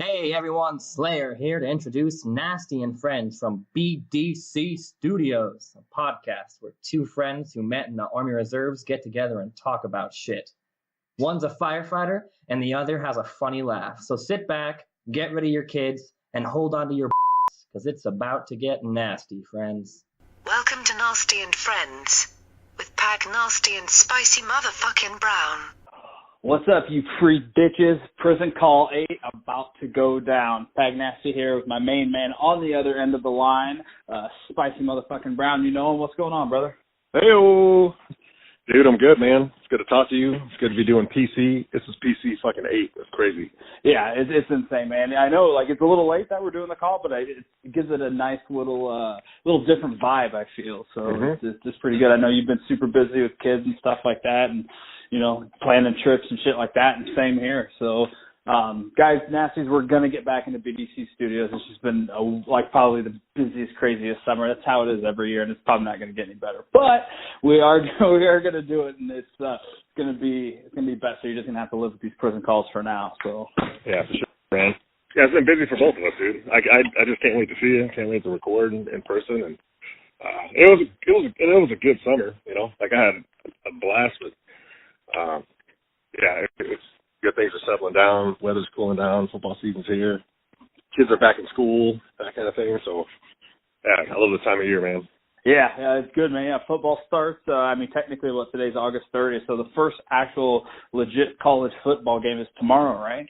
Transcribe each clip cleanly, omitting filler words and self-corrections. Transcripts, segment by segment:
Hey everyone, Slayer here to introduce Nasty and Friends from BDC Studios, a podcast where two friends who met in the Army Reserves get together and talk about shit. One's a firefighter and the other has a funny laugh. So sit back, get rid of your kids, and hold on to your because it's about to get nasty, friends. Welcome to Nasty and Friends with Pagnasty and Spicy Motherfucking Brown. What's up, you free bitches? Prison Call 8 about to go down. Pagnasty here with my main man on the other end of the line, Spicy Motherfucking Brown. You know him. What's going on, brother? Hey-o. Dude, I'm good, man. It's good to talk to you. It's good to be doing PC. This is PC fucking 8. That's crazy. Yeah, it's insane, man. I know, it's a little late that we're doing the call, but it gives it a nice little different vibe, I feel. So it's pretty good. I know you've been super busy with kids and stuff like that, and planning trips and shit like that, and same here. So, guys, Nasties, we're going to get back into BDC Studios. It's just been, probably the busiest, craziest summer. That's how it is every year, and it's probably not going to get any better. But we are going to do it, and it's going to be best, so you're just going to have to live with these prison calls for now. So yeah, for sure, man. Yeah, it's been busy for both of us, dude. I just can't wait to see you. Can't wait to record in person, and it was a good summer, I had a blast with it's good. Things are settling down. Weather's cooling down. Football season's here. Kids are back in school, that kind of thing. So, yeah, I love this time of year, man. Yeah, it's good, man. Yeah, football starts. Technically, today's August 30th, so the first actual legit college football game is tomorrow, right?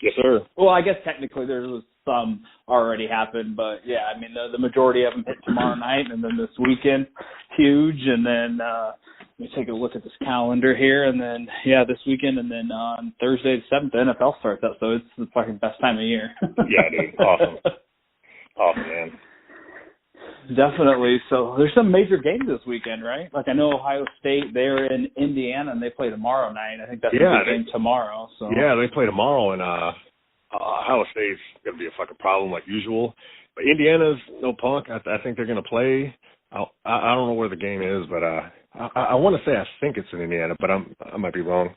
Yes, sir. Well, I guess technically there was some already happened, but yeah, the majority of them hit tomorrow night, and then this weekend, huge, and then let me take a look at this calendar here, and then, this weekend, and then on Thursday the 7th, the NFL starts up, so it's the fucking best time of year. Yeah, dude. Awesome. Awesome, man. Definitely. So there's some major games this weekend, right? I know Ohio State, they're in Indiana, and they play tomorrow night. I think that's the game tomorrow. So yeah, they play tomorrow, and Ohio State's going to be a fucking problem like usual. But Indiana's no punk. I think they're going to play. I don't know where the game is, but I want to say I think it's in Indiana, but I might be wrong.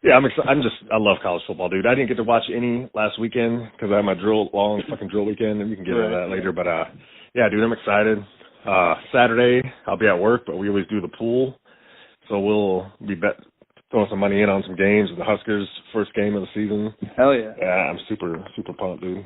Yeah, I'm excited. I love college football, dude. I didn't get to watch any last weekend because I had my long fucking drill weekend, and we can get into that later. But yeah, dude, I'm excited. Saturday I'll be at work, but we always do the pool, so we'll be throwing some money in on some games with the Huskers' first game of the season. Hell yeah! Yeah, I'm super pumped, dude.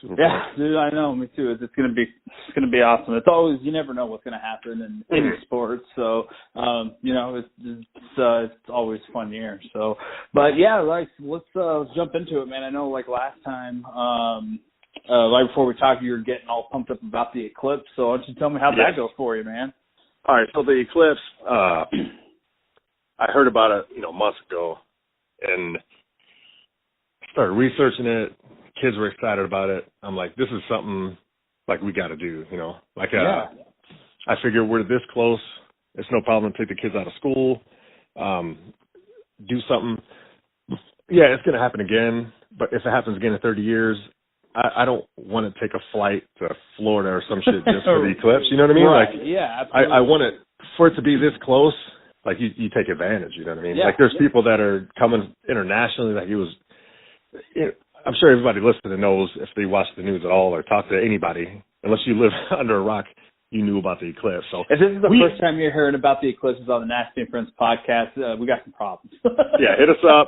Dude, I know, me too. It's gonna be awesome. It's always, you never know what's gonna happen in any sports, so it's always a fun year. So, but yeah, let's jump into it, man. I know last time, right before we talked, you were getting all pumped up about the eclipse. So why don't you tell me how that goes for you, man? All right, so the eclipse, I heard about it, months ago, and started researching it. Kids were excited about it. I'm like, this is something we got to do, I figure we're this close. It's no problem to take the kids out of school, do something. Yeah, it's going to happen again, but if it happens again in 30 years, I don't want to take a flight to Florida or some shit just for the eclipse. You know what I mean? Right. Yeah, absolutely. I want it for it to be this close. You take advantage. You know what I mean? Yeah. There's people that are coming internationally. I'm sure everybody listening knows, if they watch the news at all or talk to anybody, unless you live under a rock, you knew about the eclipse. So if this is the first time you're hearing about the eclipses on the Nasty and Friends podcast, we got some problems. Yeah, hit us up.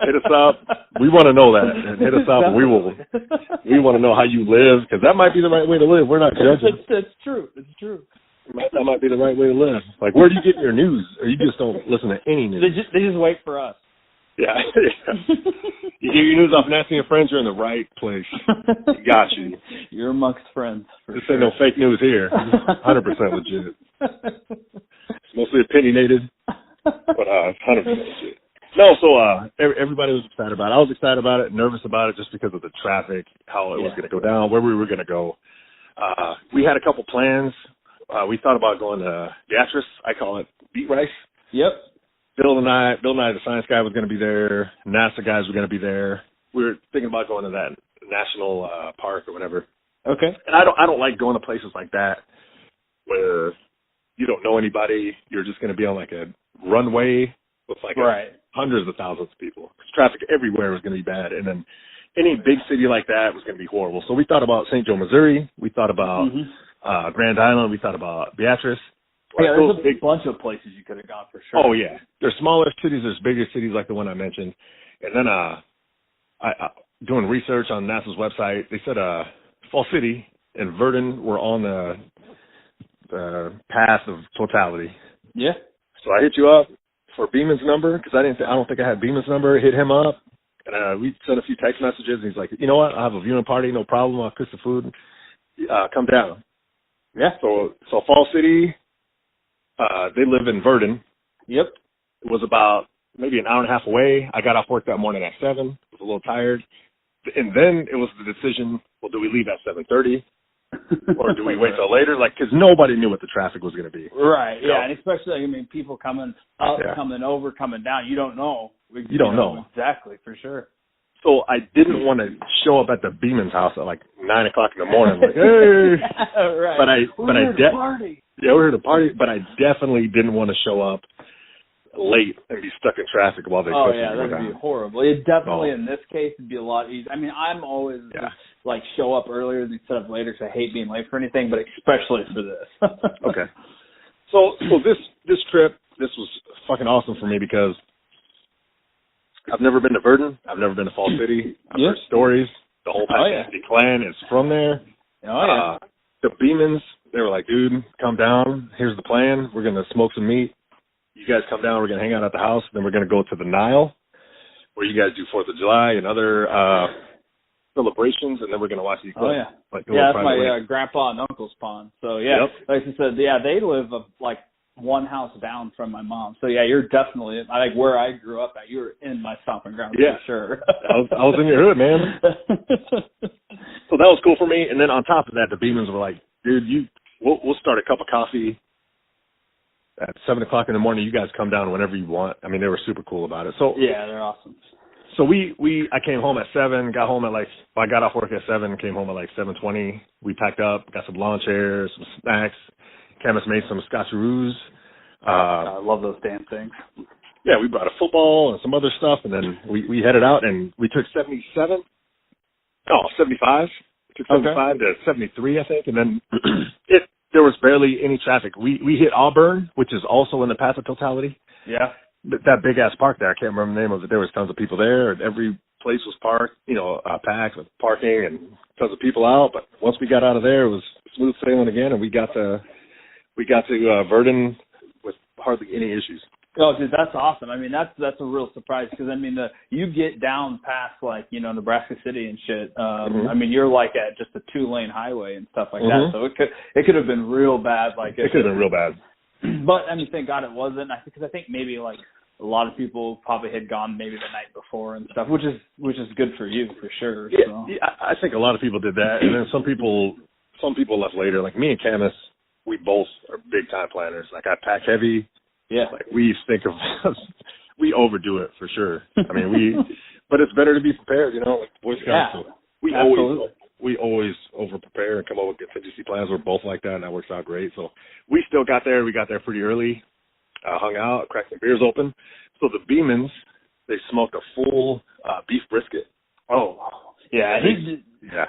We want to know that. And hit us up. We want to know how you live, because that might be the right way to live. We're not judging. It's true. That might be the right way to live. Where do you get your news? Or you just don't listen to any news? They just wait for us. Yeah. You get your news off Nasty and Friends, you're in the right place. Got you. You're amongst friends. This ain't no fake news here. 100% legit. It's mostly opinionated, but 100% legit. No, so everybody was excited about it. I was excited about it, nervous about it, just because of the traffic, how it was going to go down, where we were going to go. We had a couple plans. We thought about going to Beatrice. I call it Beat Rice. Yep. Bill and I, the science guy, was going to be there. NASA guys were going to be there. We were thinking about going to that national park or whatever. Okay. And I don't like going to places like that where you don't know anybody. You're just going to be on a runway with hundreds of thousands of people. Traffic everywhere was going to be bad. And then any big city like that was going to be horrible. So we thought about St. Joe, Missouri. We thought about Grand Island. We thought about Beatrice. Yeah, there's a big bunch of places you could have gone for sure. Oh, yeah. There's smaller cities. There's bigger cities like the one I mentioned. And then I doing research on NASA's website, they said Fall City and Verdun were on the path of totality. Yeah. So I hit you up for Beeman's number because I don't think I had Beeman's number. Hit him up, and we sent a few text messages. And he's like, you know what? I have a viewing party, no problem. I'll cook the food. Come down. Yeah. So Fall City, they live in Verdun. Yep. It was about maybe an hour and a half away. I got off work that morning at 7. I was a little tired, and then it was the decision. Well, do we leave at 7:30? Or do we wait till later? Like, because nobody knew what the traffic was going to be. Right, yeah, and especially, I mean, people coming up, coming over, coming down, you don't know. You don't know. Exactly, for sure. So I didn't want to show up at the Beeman's house at like 9 o'clock in the morning. Like, hey, right. We're here to party. Yeah, we're here to party. But I definitely didn't want to show up late and be stuck in traffic while they. Oh yeah, that would be horrible. It definitely in this case would be a lot easier. I mean, I'm always like show up earlier instead of later because I hate being late for anything, but especially for this. Okay. So this trip, this was fucking awesome for me because I've never been to Verdun. I've never been to Fall City. I've heard stories. The whole Pagnasty clan is from there. Oh yeah. The Beemans, they were like, dude, come down. Here's the plan. We're gonna smoke some meat. You guys come down, we're going to hang out at the house, then we're going to go to the Nile, where you guys do 4th of July and other celebrations, and then we're going to watch the eclipse. Oh, yeah. Like, that's my grandpa and uncle's pond. So, yeah, like I said, they live like one house down from my mom. So, yeah, you're definitely, like where I grew up at, you were in my stomping ground for sure. I was in your hood, man. So that was cool for me. And then on top of that, the Beemans were like, dude, we'll start a cup of coffee at 7 o'clock in the morning. You guys come down whenever you want. I mean, they were super cool about it. So yeah, they're awesome. So I came home at 7, got home at I got off work at 7, came home at 7:20. We packed up, got some lawn chairs, some snacks. Camus made some scotcheroos. I love those damn things. Yeah, we brought a football and some other stuff, and then we headed out, and we took 75. We took 75 to 73, I think, and then there was barely any traffic. We hit Auburn, which is also in the path of totality. Yeah. That big-ass park there, I can't remember the name of it. There was tons of people there, and every place was parked, packed with parking and tons of people out. But once we got out of there, it was smooth sailing again, and we got to Verdun with hardly any issues. Oh, dude, that's awesome. I mean, that's a real surprise because, I mean, you get down past, Nebraska City and shit. I mean, you're like at just a 2-lane highway and stuff like that. So it could have been real bad. It could have been real bad. But, I mean, thank God it wasn't. Because I think maybe, a lot of people probably had gone maybe the night before and stuff, which is good for you, for sure. Yeah, so. Yeah, I think a lot of people did that. And then some people left later. Like me and Camus, we both are big-time planners. I pack heavy. Yeah. We think of we overdo it for sure. I mean, but it's better to be prepared, Boy Scouts. So we always over prepare and come up with contingency plans. We're both like that, and that works out great. So we still got there. We got there pretty early, hung out, cracked some beers open. So the Beemans, they smoked a full beef brisket. Oh, yeah.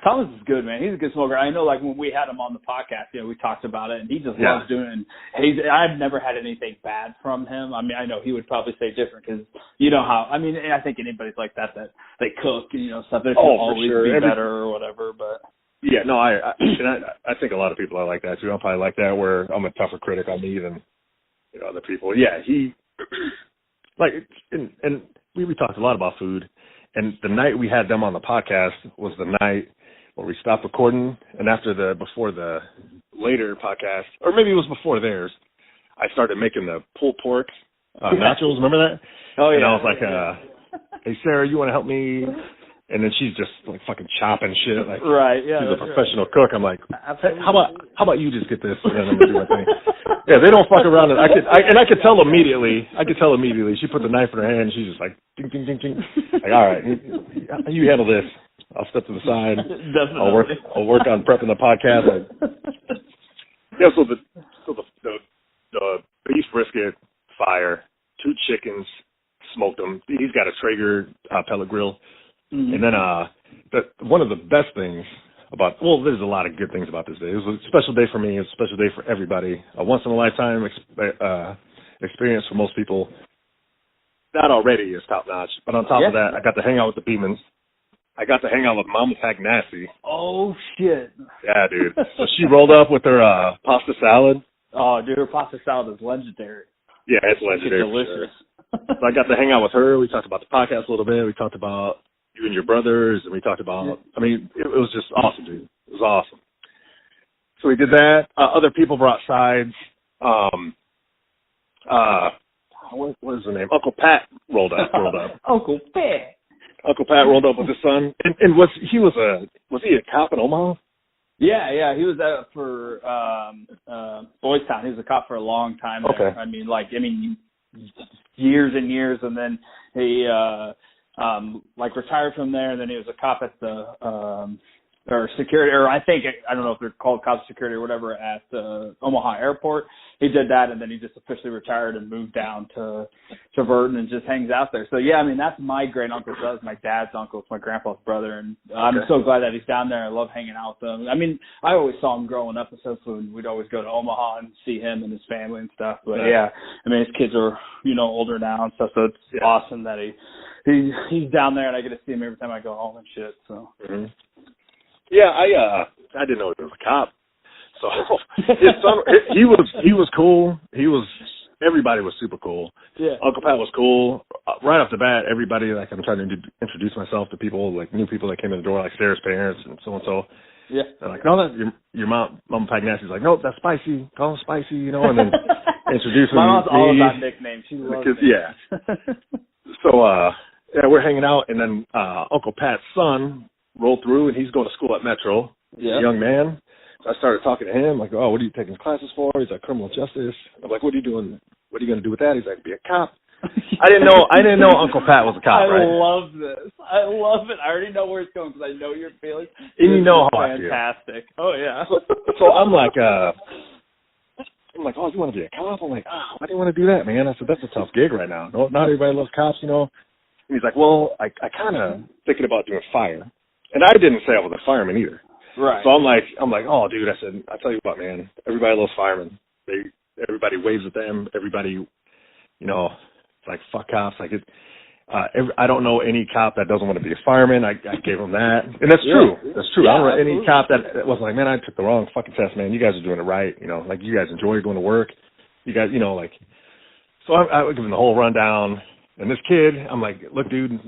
Thomas is good, man. He's a good smoker. I know, when we had him on the podcast, we talked about it, and he just loves doing it. I've never had anything bad from him. I mean, I know he would probably say different because you know how. I mean, I think anybody's like that they cook and stuff. It can always be better or whatever. But yeah, no, I think a lot of people are like that too. I'm probably like that where I'm a tougher critic on me than other people. Yeah, he and we talked a lot about food. And the night we had them on the podcast was the night where we stopped recording. And before the later podcast, or maybe it was before theirs, I started making the pulled pork nachos. Remember that? Oh, yeah. And I was like, hey, Sarah, you want to help me? And then she's just fucking chopping shit. Right, yeah. She's a professional cook. I'm like, hey, how about you just get this and then I'm gonna do my thing. Yeah, they don't fuck around. I could tell immediately. She put the knife in her hand and she's just like, ding, ding, ding, ding. Like, all right, you handle this. I'll step to the side. Definitely. I'll work on prepping the podcast. Yeah, so the beef brisket, fire, 2 chickens, smoked them. He's got a Traeger pellet grill. Mm-hmm. And then that one of the best things about, well, there's a lot of good things about this day. It was a special day for me. It was a special day for everybody. A once-in-a-lifetime experience for most people. That already is top-notch. But on top of that, I got to hang out with the Beemans. I got to hang out with Mama Pagnasty. Oh, shit. Yeah, dude. So she rolled up with her pasta salad. Oh, dude, her pasta salad is legendary. Yeah, it's legendary. It's delicious. Sure. So I got to hang out with her. We talked about the podcast a little bit. We talked about you and your brothers, and we talked about, I mean, it was just awesome, dude. It was awesome. So we did that. Other people brought sides. What was her name? Uncle Pat rolled up. Uncle Pat. Uncle Pat rolled up with his son, and was he a cop in Omaha? Yeah, he was out for Boys Town. He was a cop for a long time there. Okay. I mean, years and years, and then he retired from there, and then he was a cop at the or security, or I don't know if they're called cops security or whatever at Omaha Airport. He did that, and then he just officially retired and moved down to Verton and just hangs out there. So yeah, I mean, that's my great uncle. That's my dad's uncle. It's my grandpa's brother, and I'm so glad that he's down there. I love hanging out with him. I mean, I always saw him growing up, so we'd always go to Omaha and see him and his family and stuff. But yeah, I mean, his kids are older now and stuff, so it's awesome that he's down there, and I get to see him every time I go home and shit. So. Mm-hmm. Yeah, I didn't know he was a cop. So his son, he was cool. Everybody was super cool. Yeah. Uncle Pat was cool. Right off the bat, everybody, like, I'm trying to introduce myself to people, like new people that came in the door, like Sarah's parents and so and so. Yeah. They're like, no, that's your mom, Mama Pagnasty's like, no, that's Spicy. Call him Spicy, and then introduce my mom's all me. about nicknames. She loves it. Yeah. So, we're hanging out, and then Uncle Pat's son rolled through, and he's going to school at Metro. He's a young man. So I started talking to him, like, oh, what are you taking classes for? He's like, criminal justice. I'm like, what are you doing? What are you going to do with that? He's like, be a cop. I didn't know Uncle Pat was a cop, right? I love this. I love it. I already know where it's going because I know your feelings. And you know how I feel. Fantastic. Oh, yeah. So I'm like, oh, you want to be a cop? I'm like, oh, why do you want to do that, man? I said, that's a tough gig right now. No, not everybody loves cops, And he's like, well, I kind of thinking about doing fire. And I didn't say I was a fireman either. Right. So I'm like, oh, dude, I said, I tell you what, man, everybody loves firemen. Everybody waves at them. Everybody, it's like, fuck cops. Like, I don't know any cop that doesn't want to be a fireman. I gave him that. And that's true. That's true. Yeah, I don't know any cop that wasn't like, man, I took the wrong fucking test, man. You guys are doing it right. Like, you guys enjoy going to work. You guys, so I would give him the whole rundown. And this kid, I'm like, look, dude,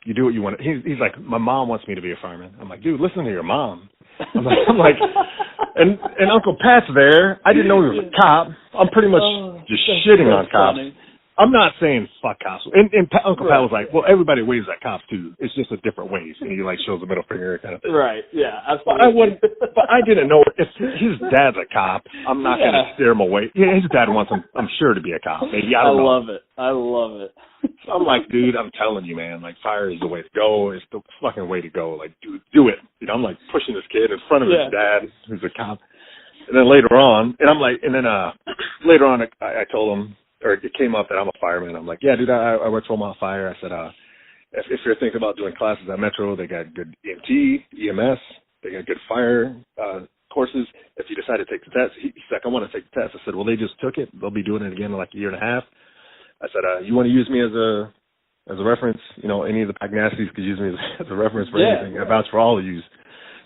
you do what you want. He's like, my mom wants me to be a fireman. I'm like, dude, listen to your mom. I'm like, and Uncle Pat's there. I didn't know he was a cop. I'm pretty much just shitting on cops. Funny. I'm not saying fuck cops. And Uncle Pat was like, well, everybody waves at cops too. It's just a different ways. And he like shows the middle finger kind of thing. Right. Yeah. Absolutely. But I didn't know if his dad's a cop. I'm not going to steer him away. Yeah, his dad wants him, I'm sure, to be a cop. Maybe, I love it. I love it. I'm like, dude, I'm telling you, man, like, fire is the way to go. It's the fucking way to go. Like, dude, do it. I'm like pushing this kid in front of his dad, who's a cop. And then later on, later on, I told him, or it came up that I'm a fireman. I'm like, yeah, dude, I work for Omaha Fire. I said, if you're thinking about doing classes at Metro, they got good EMT, EMS, they got good fire courses. If you decide to take the test, he's like, I want to take the test. I said, well, they just took it. They'll be doing it again in like a year and a half. I said, you want to use me as a reference? Any of the Pagnastys could use me as a reference for anything. I vouch for all of you.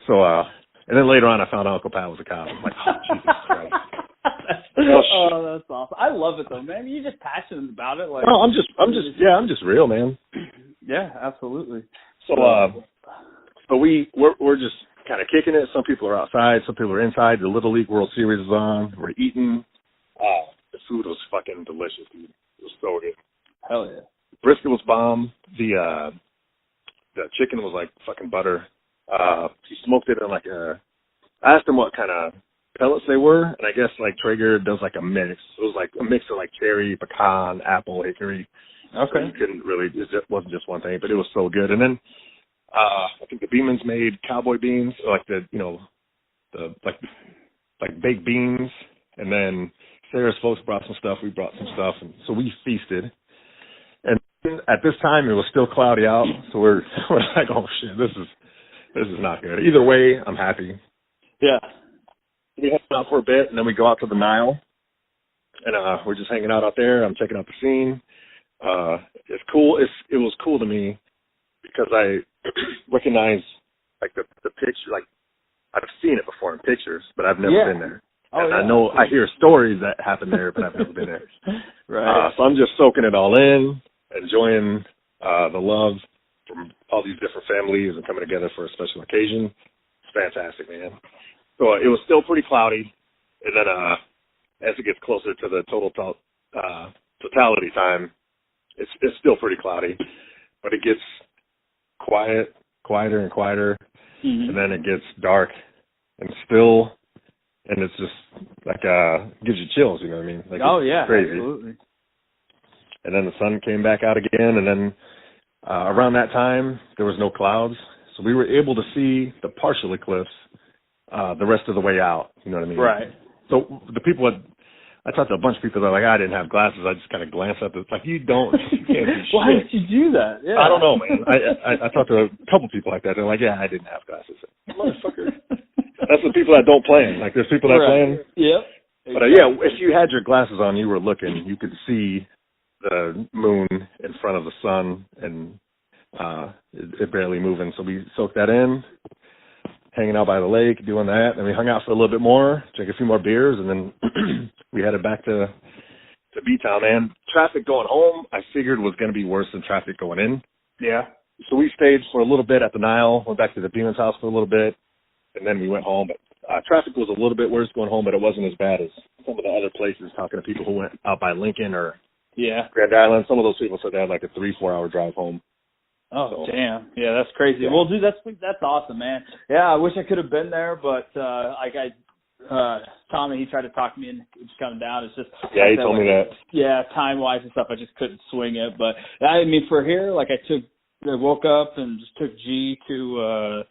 So, and then later on, I found out Uncle Pat was a cop. I'm like, oh, Jesus Christ. Oh, that's awesome. I love it though, man. You're just passionate about it. Like, no, I'm just real, man. Yeah, absolutely. So, we're just kind of kicking it. Some people are outside, some people are inside. The Little League World Series is on. We're eating. The food was fucking delicious, dude. It was so good. Hell yeah. Brisket was bomb. The chicken was like fucking butter. He smoked it in like I asked him what kind of pellets they were, and I guess like Traeger does like a mix. It was like a mix of like cherry, pecan, apple, hickory. Okay. So you couldn't really, it wasn't just one thing, but it was so good. And then I think the Beemans made cowboy beans, like the baked beans, and then Sarah's folks brought some stuff, we brought some stuff, and so we feasted. And at this time, it was still cloudy out, so we're like, oh shit, this is not good. Either way, I'm happy. Yeah. We hang out for a bit, and then we go out to the Nile, and we're just hanging out there. I'm checking out the scene. It's cool. It was cool to me because I recognize like the picture. Like I've seen it before in pictures, but I've never been there. And I know I hear stories that happen there, but I've never been there. Right. So I'm just soaking it all in, enjoying the love from all these different families and coming together for a special occasion. It's fantastic, man. So it was still pretty cloudy, and then as it gets closer to the totality time, it's still pretty cloudy, but it gets quieter and quieter, and then it gets dark and still, and it's just like gives you chills, you know what I mean? Like, it's crazy. Absolutely. And then the sun came back out again, and then around that time there was no clouds, so we were able to see the partial eclipse the rest of the way out. You know what I mean? Right. So the people I talked to a bunch of people that are like, I didn't have glasses. I just kind of glanced at it. Like, you can't do shit. Why did you do that? Yeah. I don't know, man. I talked to a couple people like that. They're like, yeah, I didn't have glasses. Motherfucker. That's the people that don't plan. Like, there's people that plan. Yep. But yeah, if you had your glasses on, you were looking, you could see the moon in front of the sun, and it barely moving. So we soaked that in, hanging out by the lake, doing that, and we hung out for a little bit more, drank a few more beers, and then we headed back to B-Town. And traffic going home, I figured was going to be worse than traffic going in. Yeah. So we stayed for a little bit at the Nile, went back to the Beeman's house for a little bit, and then we went home. But traffic was a little bit worse going home, but it wasn't as bad as some of the other places, talking to people who went out by Lincoln or Grand Island. Some of those people said they had like a 3-4 hour drive home. Oh, so, damn. Yeah, that's crazy. Yeah. Well, dude, that's awesome, man. Yeah, I wish I could have been there, but Tommy, he tried to talk me into just coming down. It's just he told me that. Yeah, time-wise and stuff, I just couldn't swing it. But, I mean, for here, like I woke up and just took G to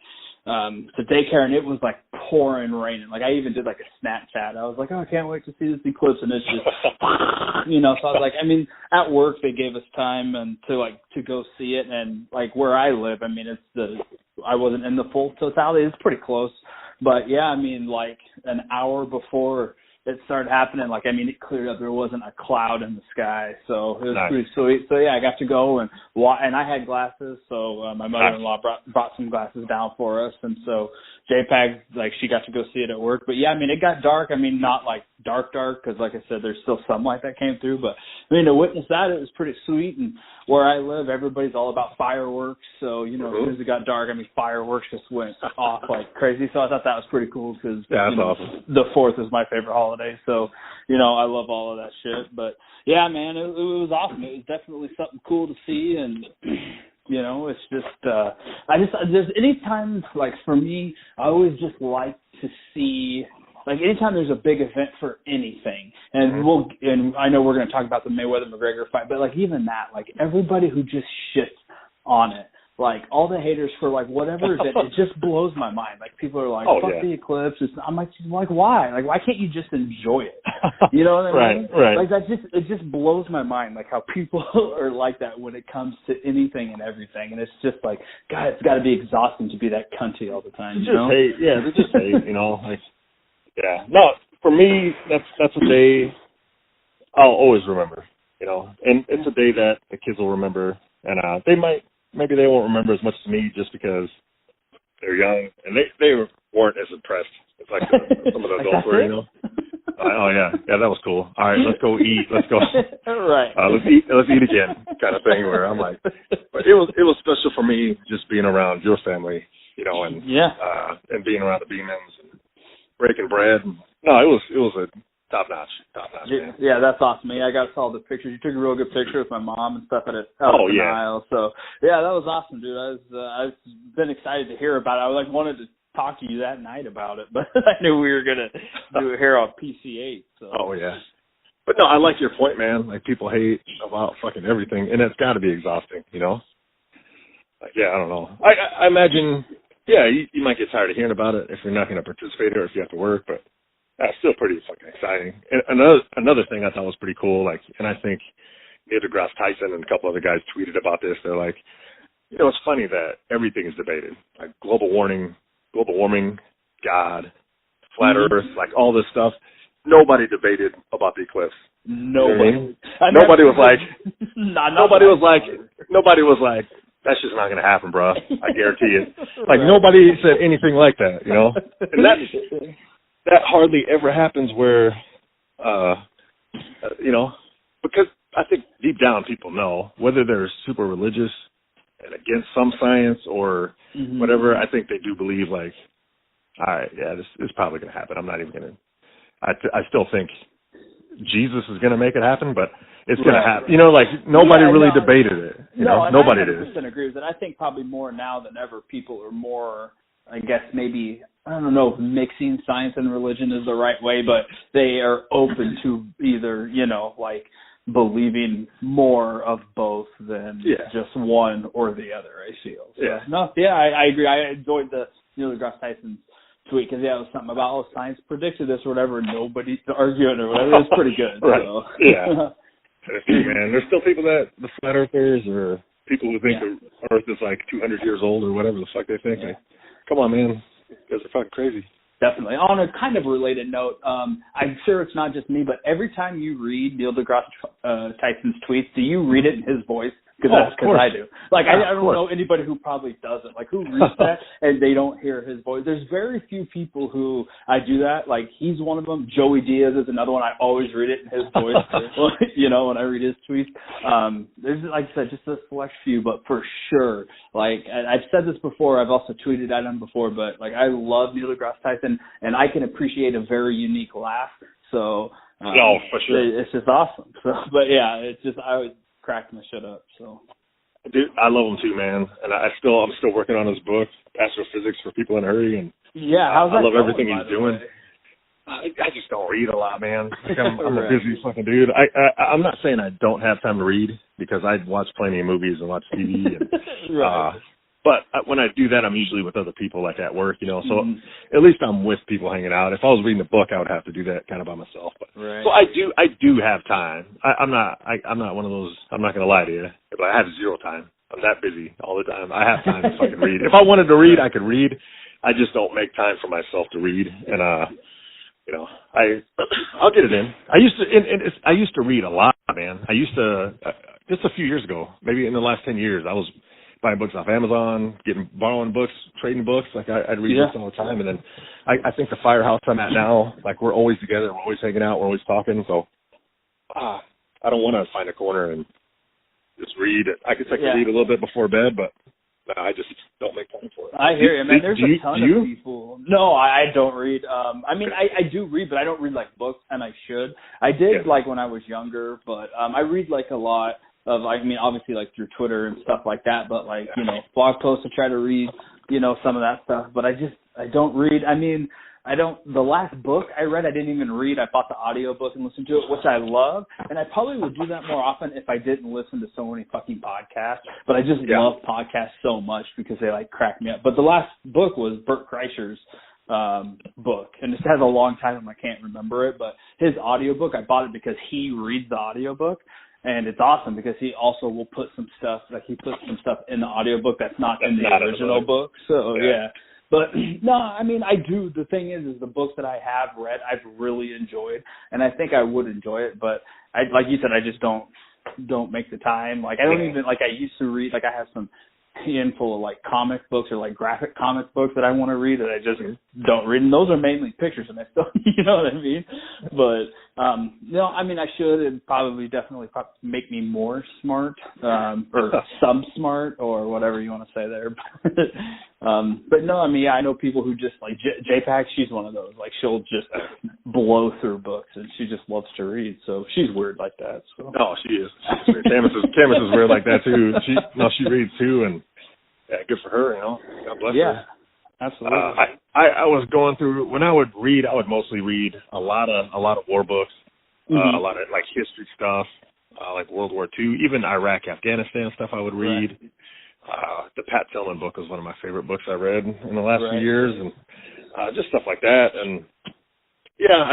daycare, and it was like pouring raining. Like I even did like a Snapchat. I was like, oh, I can't wait to see this eclipse, and it's just, So I was like, I mean, at work they gave us time and to go see it, and like where I live, I mean, I wasn't in the full totality. It's pretty close, but yeah, I mean, like an hour before it started happening, like, I mean, it cleared up. There wasn't a cloud in the sky, so it was pretty sweet. So yeah, I got to go and I had glasses, so my mother-in-law brought some glasses down for us, and so JPEG, like, she got to go see it at work. But yeah, I mean, it got dark. I mean, not like dark, because like I said, there's still sunlight that came through. But I mean, to witness that, it was pretty sweet. And where I live, everybody's all about fireworks. So, as soon as it got dark, I mean, fireworks just went off like crazy. So I thought that was pretty cool because awesome. The 4th is my favorite holiday. So, I love all of that shit. But yeah, man, it was awesome. It was definitely something cool to see. And, it's just, there's anytime, like for me, I always just like to see, like anytime there's a big event for anything, and and I know we're going to talk about the Mayweather McGregor fight, but like even that, like everybody who just shits on it, like all the haters for like whatever it just blows my mind. Like people are like, fuck the eclipse. I'm like why? Like why can't you just enjoy it? You know what I mean? Right. Like it just blows my mind. Like how people are like that when it comes to anything and everything. And it's just like, God, it's got to be exhausting to be that cunty all the time. Hate. Yeah, they just hate. Like, yeah. No, for me, that's a day I'll always remember. And it's a day that the kids will remember, and maybe they won't remember as much as me just because they're young, and they weren't as impressed as like some of the adults were, Oh yeah, that was cool. All right, let's go eat. Let's go. Right. Let's eat again, kind of thing. Where I'm like, but it was special for me just being around your family, and being around the Beemans and breaking bread. No, it was a top notch. Yeah, that's awesome. I got all the pictures. You took a real good picture with my mom and stuff at the Nile. So yeah, that was awesome, dude. I've been excited to hear about it. I wanted to talk to you that night about it, but I knew we were gonna do it here on PC8. So. Oh yeah. But no, I like your point, man. Like people hate about fucking everything, and it's got to be exhausting, Like, yeah, I don't know. I imagine. Yeah, you might get tired of hearing about it if you're not going to participate or if you have to work, but that's still pretty fucking exciting. And another thing I thought was pretty cool, like, and I think Neil deGrasse Tyson and a couple other guys tweeted about this. They're like, you know, it's funny that everything is debated, like global warming, God, flat Earth, like all this stuff. Nobody debated about the eclipse. Nobody. You know what I mean? Nobody was like, nobody was like, that's just not going to happen, bro. I guarantee it. Like, nobody said anything like that, you know? And that hardly ever happens where, you know, because I think deep down people know, whether they're super religious and against some science or whatever, I think they do believe, like, all right, yeah, this is probably going to happen. I'm not even going to, I still think Jesus is going to make it happen, but it's going to happen. You know, like, nobody really debated it. You know, nobody did. I 100% agree with that. I think probably more now than ever, people are more, I guess maybe, I don't know if mixing science and religion is the right way, but they are open to either, you know, like believing more of both than just one or the other, I feel. So, I agree. I enjoyed the Neil deGrasse Tyson tweet because, it was something about, science predicted this or whatever, and nobody's arguing or whatever. It's pretty good. Right. So. Yeah. Man, there's still people that, the flat earthers or people who think the earth is like 200 years old or whatever the fuck they think. Like, come on, man. You guys are fucking crazy. Definitely. On a kind of related note, I'm sure it's not just me, but every time you read Neil deGrasse Tyson's tweets, do you read it in his voice? Because I do. Like, I don't know anybody who probably doesn't. Like, who reads that and they don't hear his voice. There's very few people who I do that. Like, he's one of them. Joey Diaz is another one. I always read it in his voice, you know, when I read his tweets. There's, like I said, just a select few, but for sure, like, I've said this before. I've also tweeted at him before, but, like, I love Neil deGrasse Tyson, and I can appreciate a very unique laugh. So, for sure. It's just awesome. So, but, yeah, it's just, I would crack my shit up. So, dude, I love him too, man. And I'm still working on his book, Astrophysics for People in a Hurry. And how's that I love going, everything he's doing. I just don't read a lot, man. Like, I'm Right. a busy fucking dude. I'm not saying I don't have time to read because I watch plenty of movies and watch TV. And, right. but when I do that, I'm usually with other people, like at work, you know. So at least I'm with people hanging out. If I was reading a book, I would have to do that kind of by myself. But so I do have time. I'm not one of those. I'm not gonna lie to you, but I have zero time. I'm that busy all the time. I have time to fucking read. If I wanted to read, I could read. I just don't make time for myself to read. And you know, I'll get it in. I used to read a lot, man. I used to just a few years ago, maybe in the last 10 years, I was buying books off Amazon, borrowing books, trading books. Like I'd read books all the time. And then I think the firehouse I'm at now, like we're always together, we're always hanging out, we're always talking. So I don't want to find a corner and just read. I guess I can read a little bit before bed, but I just don't make time for it. I hear you, man. There's a ton of people. No, I don't read. I mean, I do read, but I don't read like books, and I should. I did like when I was younger, but I read like a lot of, I mean, obviously like through Twitter and stuff like that, but like, you know, blog posts to try to read, you know, some of that stuff, but I don't read. I mean, the last book I read, I didn't even read. I bought the audiobook and listened to it, which I love, and I probably would do that more often if I didn't listen to so many fucking podcasts, but I just love podcasts so much because they like crack me up. But the last book was Bert Kreischer's book, and it has a long title, I can't remember it, but his audiobook, I bought it because he reads the audiobook. And it's awesome because he also will put some stuff, like he puts some stuff in the audiobook that's not in the original book. So, But, no, I mean, I do. The thing is the books that I have read, I've really enjoyed. And I think I would enjoy it. But, like you said, I just don't make the time. Like, I don't even, like, I used to read, like, I have some handful of, like, comic books or, like, graphic comic books that I want to read that I just don't read. And those are mainly pictures, and I still, you know what I mean? But, no, I mean, I should. It'd probably make me more smart, or sub-smart, or whatever you want to say there. But no, I mean, I know people who just, like, JPAC, she's one of those. Like, she'll just blow through books, and she just loves to read. So she's weird like that. So. Oh, she is. She's weird. Camus is weird like that, too. She reads, too, and good for her, you know. God bless her. Yeah, absolutely. I was going through, when I would read, I would mostly read a lot of war books, a lot of, like, history stuff, like World War II, even Iraq, Afghanistan stuff I would read. The Pat Tillman book was one of my favorite books I read in the last few years, and just stuff like that. And yeah,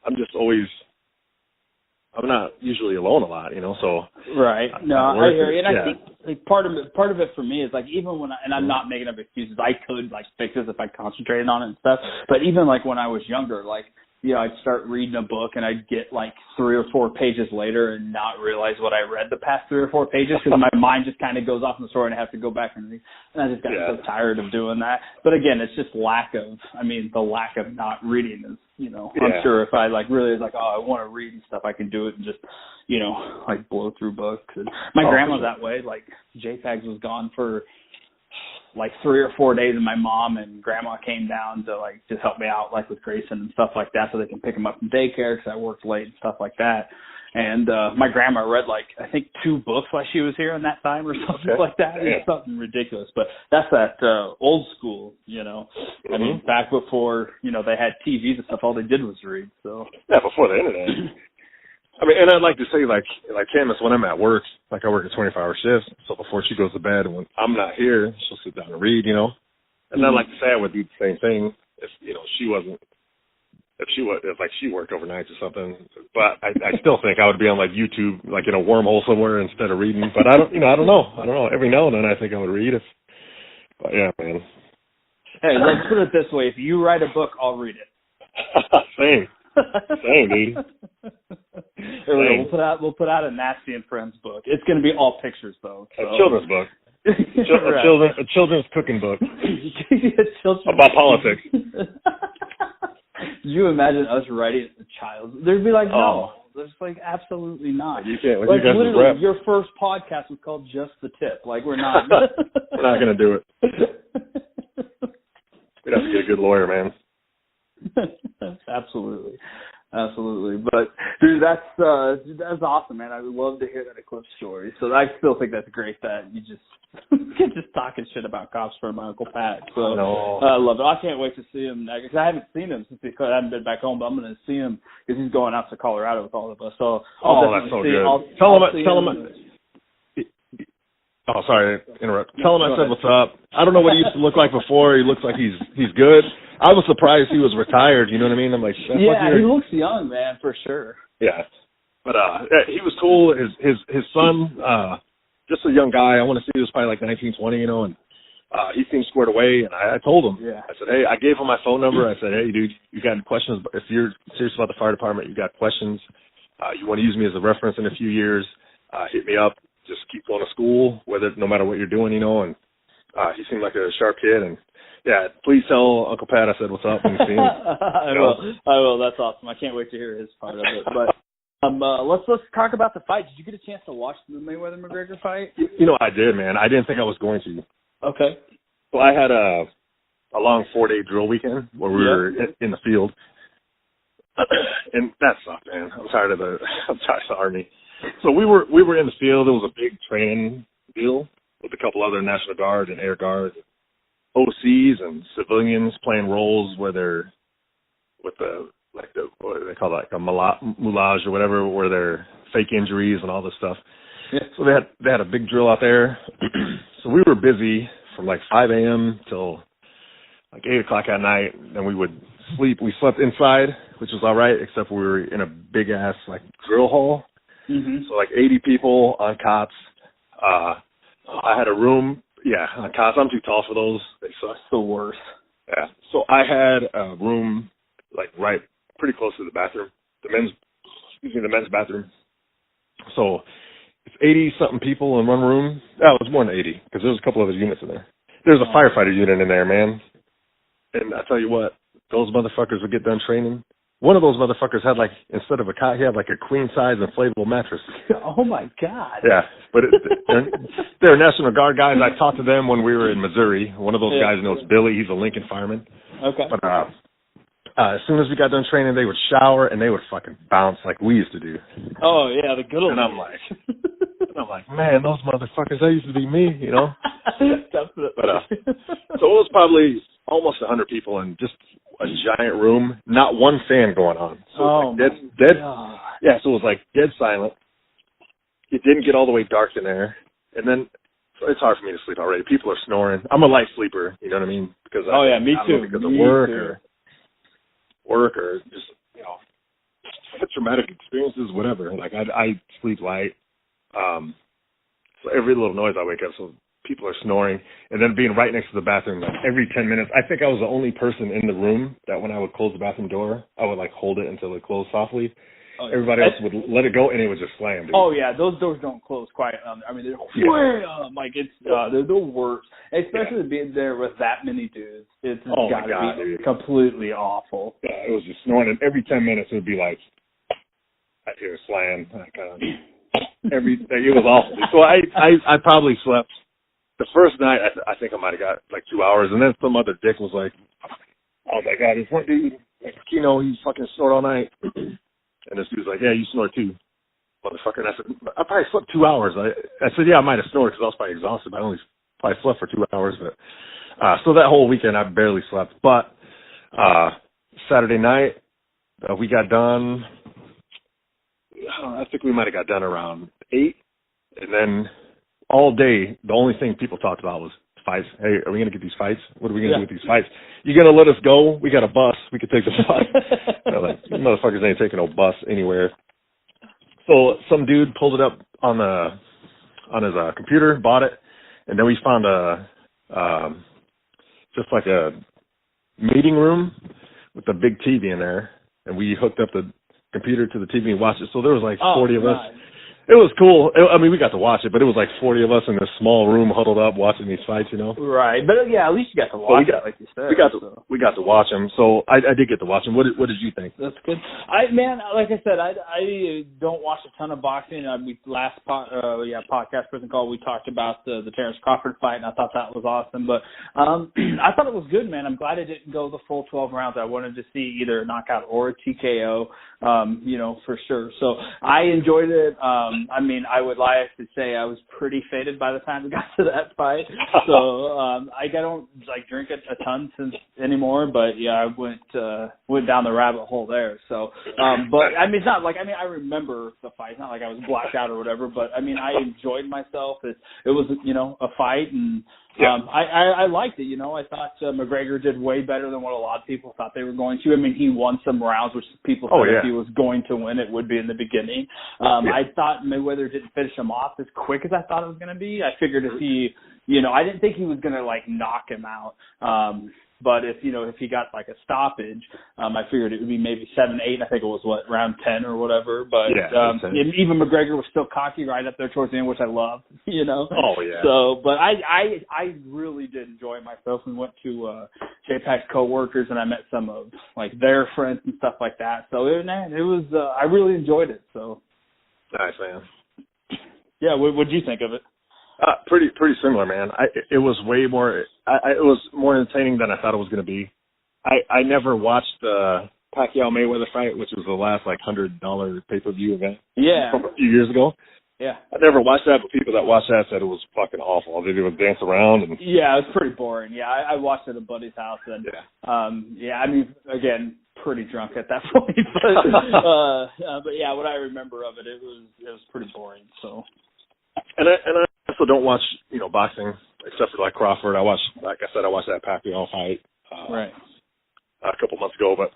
I'm just always I'm not usually alone a lot, you know. So right. No, I hear you. And yeah. I think like part of it for me is like even when I'm not making up excuses. I could like fix this if I concentrated on it and stuff. But even like when I was younger, like I'd start reading a book and I'd get like 3 or 4 pages later and not realize what I read the past 3 or 4 pages because my mind just kind of goes off in the story and I have to go back and read. And I just got so tired of doing that. But again, it's just the lack of not reading is, I'm sure if I like really was like, oh, I want to read and stuff, I can do it and just, like blow through books. And my grandma's that way. Like JPEGs was gone for like 3 or 4 days, and my mom and grandma came down to like just help me out like with Grayson and stuff like that so they can pick him up from daycare because I worked late and stuff like that. And my grandma read like I think 2 books while she was here in that time or something like that. It's something ridiculous, but that's that old school, I mean, back before they had TVs and stuff, all they did was read. So before the internet. I mean, and I'd like to say, like Candace, when I'm at work, like I work a 24-hour shift, so before she goes to bed, when I'm not here, she'll sit down and read, And I'd like to say I would do the same thing if she worked overnight or something. But I still think I would be on like YouTube, like in a wormhole somewhere instead of reading. But I don't know. Every now and then I think I would read if. But yeah, man. Hey, let's put it this way: if you write a book, I'll read it. Same, dude. We'll put out a Nasty and Friends book. It's going to be all pictures though. So. A children's book. A children's cooking book. About politics. You imagine us writing a child? There'd be like no. There's like absolutely not. You can't. Like literally, your first podcast was called Just the Tip. Like we're not. We're not going to do it. We'd have to get a good lawyer, man. Absolutely. But dude, that's awesome, man. I would love to hear that eclipse story. So I still think that's great that you just talking shit about cops for my Uncle Pat. So I love it. I can't wait to see him next. I haven't seen him since I haven't been back home, but I'm going to see him because he's going out to Colorado with all of us. So that's so good. Tell him. Oh, sorry to interrupt. Tell him I said what's up. I don't know what he used to look like before. He looks like he's good. I was surprised he was retired. You know what I mean? I'm like, he looks young, man, for sure. Yeah, but he was cool. His son, just a young guy. I want to say he was probably like 19, 20, and he seemed squared away. And I told him, I said, hey, I gave him my phone number. I said, hey, dude, you got any questions? If you're serious about the fire department, you got questions, you want to use me as a reference in a few years, hit me up. Just keep going to school, no matter what you're doing, and he seemed like a sharp kid. And yeah, please tell Uncle Pat I said what's up when you see him. I will. That's awesome. I can't wait to hear his part of it. But let's talk about the fight. Did you get a chance to watch the Mayweather McGregor fight? I did, man. I didn't think I was going to. Okay. Well, I had a long 4-day drill weekend where we were in the field, and that sucked, man. I'm tired of the Army. So we were in the field. It was a big training deal with a couple other National Guard and Air Guard, OCs and civilians playing roles where they're with what do they call that, like a moulage or whatever, where they're fake injuries and all this stuff. Yeah. So they had a big drill out there. So we were busy from like 5 a.m. till like 8 o'clock at night, and we would sleep. We slept inside, which was all right, except we were in a big ass like drill hall. Mm-hmm. So like 80 people on cots. I had a room, on cots. I'm too tall for those. They suck. The worst. Yeah. So I had a room like right pretty close to the bathroom, the men's bathroom. So it's 80 something people in one room. Oh, it was more than 80 because there was a couple other units in there. There's a firefighter unit in there, man. And I tell you what, those motherfuckers would get done training. One of those motherfuckers had like, instead of a cot, he had like a queen size inflatable mattress. Oh my God. Yeah, but they're National Guard guys. I talked to them when we were in Missouri. One of those guys knows Billy. He's a Lincoln fireman. Okay. But as soon as we got done training, they would shower and they would fucking bounce like we used to do. Oh yeah, the good old. And I'm like, man, those motherfuckers, that used to be me, Definitely. But so it was probably almost 100 people in just a giant room, not one fan going on. So it was like dead. Yeah, so it was like dead silent. It didn't get all the way dark in there, and then so it's hard for me to sleep already. People are snoring. I'm a light sleeper, you know what I mean? Because me too. Because of work or just traumatic experiences, whatever. Like I sleep light. So every little noise I wake up, so people are snoring, and then being right next to the bathroom, like every 10 minutes. I think I was the only person in the room that when I would close the bathroom door, I would like hold it until it closed softly. Oh, yeah. Everybody else would let it go, and it would just slam. Dude. Oh yeah, those doors don't close quiet. I mean, they're wham! Like it's they're the worst. Especially being there with that many dudes. It's got to be completely awful. Yeah, it was just snoring, and every 10 minutes it would be like I hear a slam. Like, everything. It was awful. So I probably slept the first night. I think I might have got like 2 hours, and then some other dick was like, "Oh my god, this one dude, he's fucking snort all night." And this dude's like, "Yeah, you snore too, motherfucker." And I said, "I probably slept 2 hours." I said, "Yeah, I might have snored because I was probably exhausted. But I only probably slept for 2 hours." But so that whole weekend I barely slept. But Saturday night we got done. I think we might have got done around 8, and then all day the only thing people talked about was fights. Hey, are we gonna get these fights? What are we gonna do with these fights? You gonna let us go? We got a bus. We could take the bus. Like, motherfuckers ain't taking no bus anywhere. So some dude pulled it up on his computer, bought it, and then we found just like a meeting room with a big TV in there, and we hooked up the computer to the TV and watched it. So there was like 40 of us. It was cool. I mean, we got to watch it, but it was like 40 of us in this small room huddled up watching these fights, Right. But yeah, at least you got to watch it, like you said. We got to watch them. So I did get to watch them. What did you think? That's good. Like I said, I don't watch a ton of boxing. Last podcast person call, we talked about the Terrence Crawford fight, and I thought that was awesome. But I thought it was good, man. I'm glad it didn't go the full 12 rounds. I wanted to see either a knockout or a TKO, for sure. So I enjoyed it. I mean, I would lie to say I was pretty faded by the time we got to that fight. So I don't drink a ton since anymore, but yeah, I went down the rabbit hole there. So, but I mean, it's not like I remember the fight. It's not like I was blacked out or whatever. But I mean, I enjoyed myself. It was a fight, and I liked it. I thought McGregor did way better than what a lot of people thought they were going to. I mean, he won some rounds, which people said if he was going to win, it would be in the beginning. I thought Mayweather didn't finish him off as quick as I thought it was going to be. I figured if he, I didn't think he was going to knock him out. But if he got like a stoppage, I figured it would be maybe 7-8. I think it was round 10 or whatever. But even McGregor was still cocky right up there towards the end, which I loved. Oh yeah. So, but I really did enjoy myself and went to J-Pac's coworkers, and I met some of their friends and stuff like that. So it was I really enjoyed it. So nice, man. Yeah, what did you think of it? Pretty similar, man. It was way more. It was more entertaining than I thought it was going to be. I never watched the Pacquiao Mayweather fight, which was the last $100 pay-per-view event. Yeah. From a few years ago. Yeah. I never watched that, but people that watched that said it was fucking awful. All they did was dance around. And yeah, it was pretty boring. Yeah, I watched it at a buddy's house, and I mean, again, pretty drunk at that point. But yeah, what I remember of it, it was pretty boring. So. And I also don't watch boxing except for Crawford. I watched that Pacquiao fight right a couple months ago, but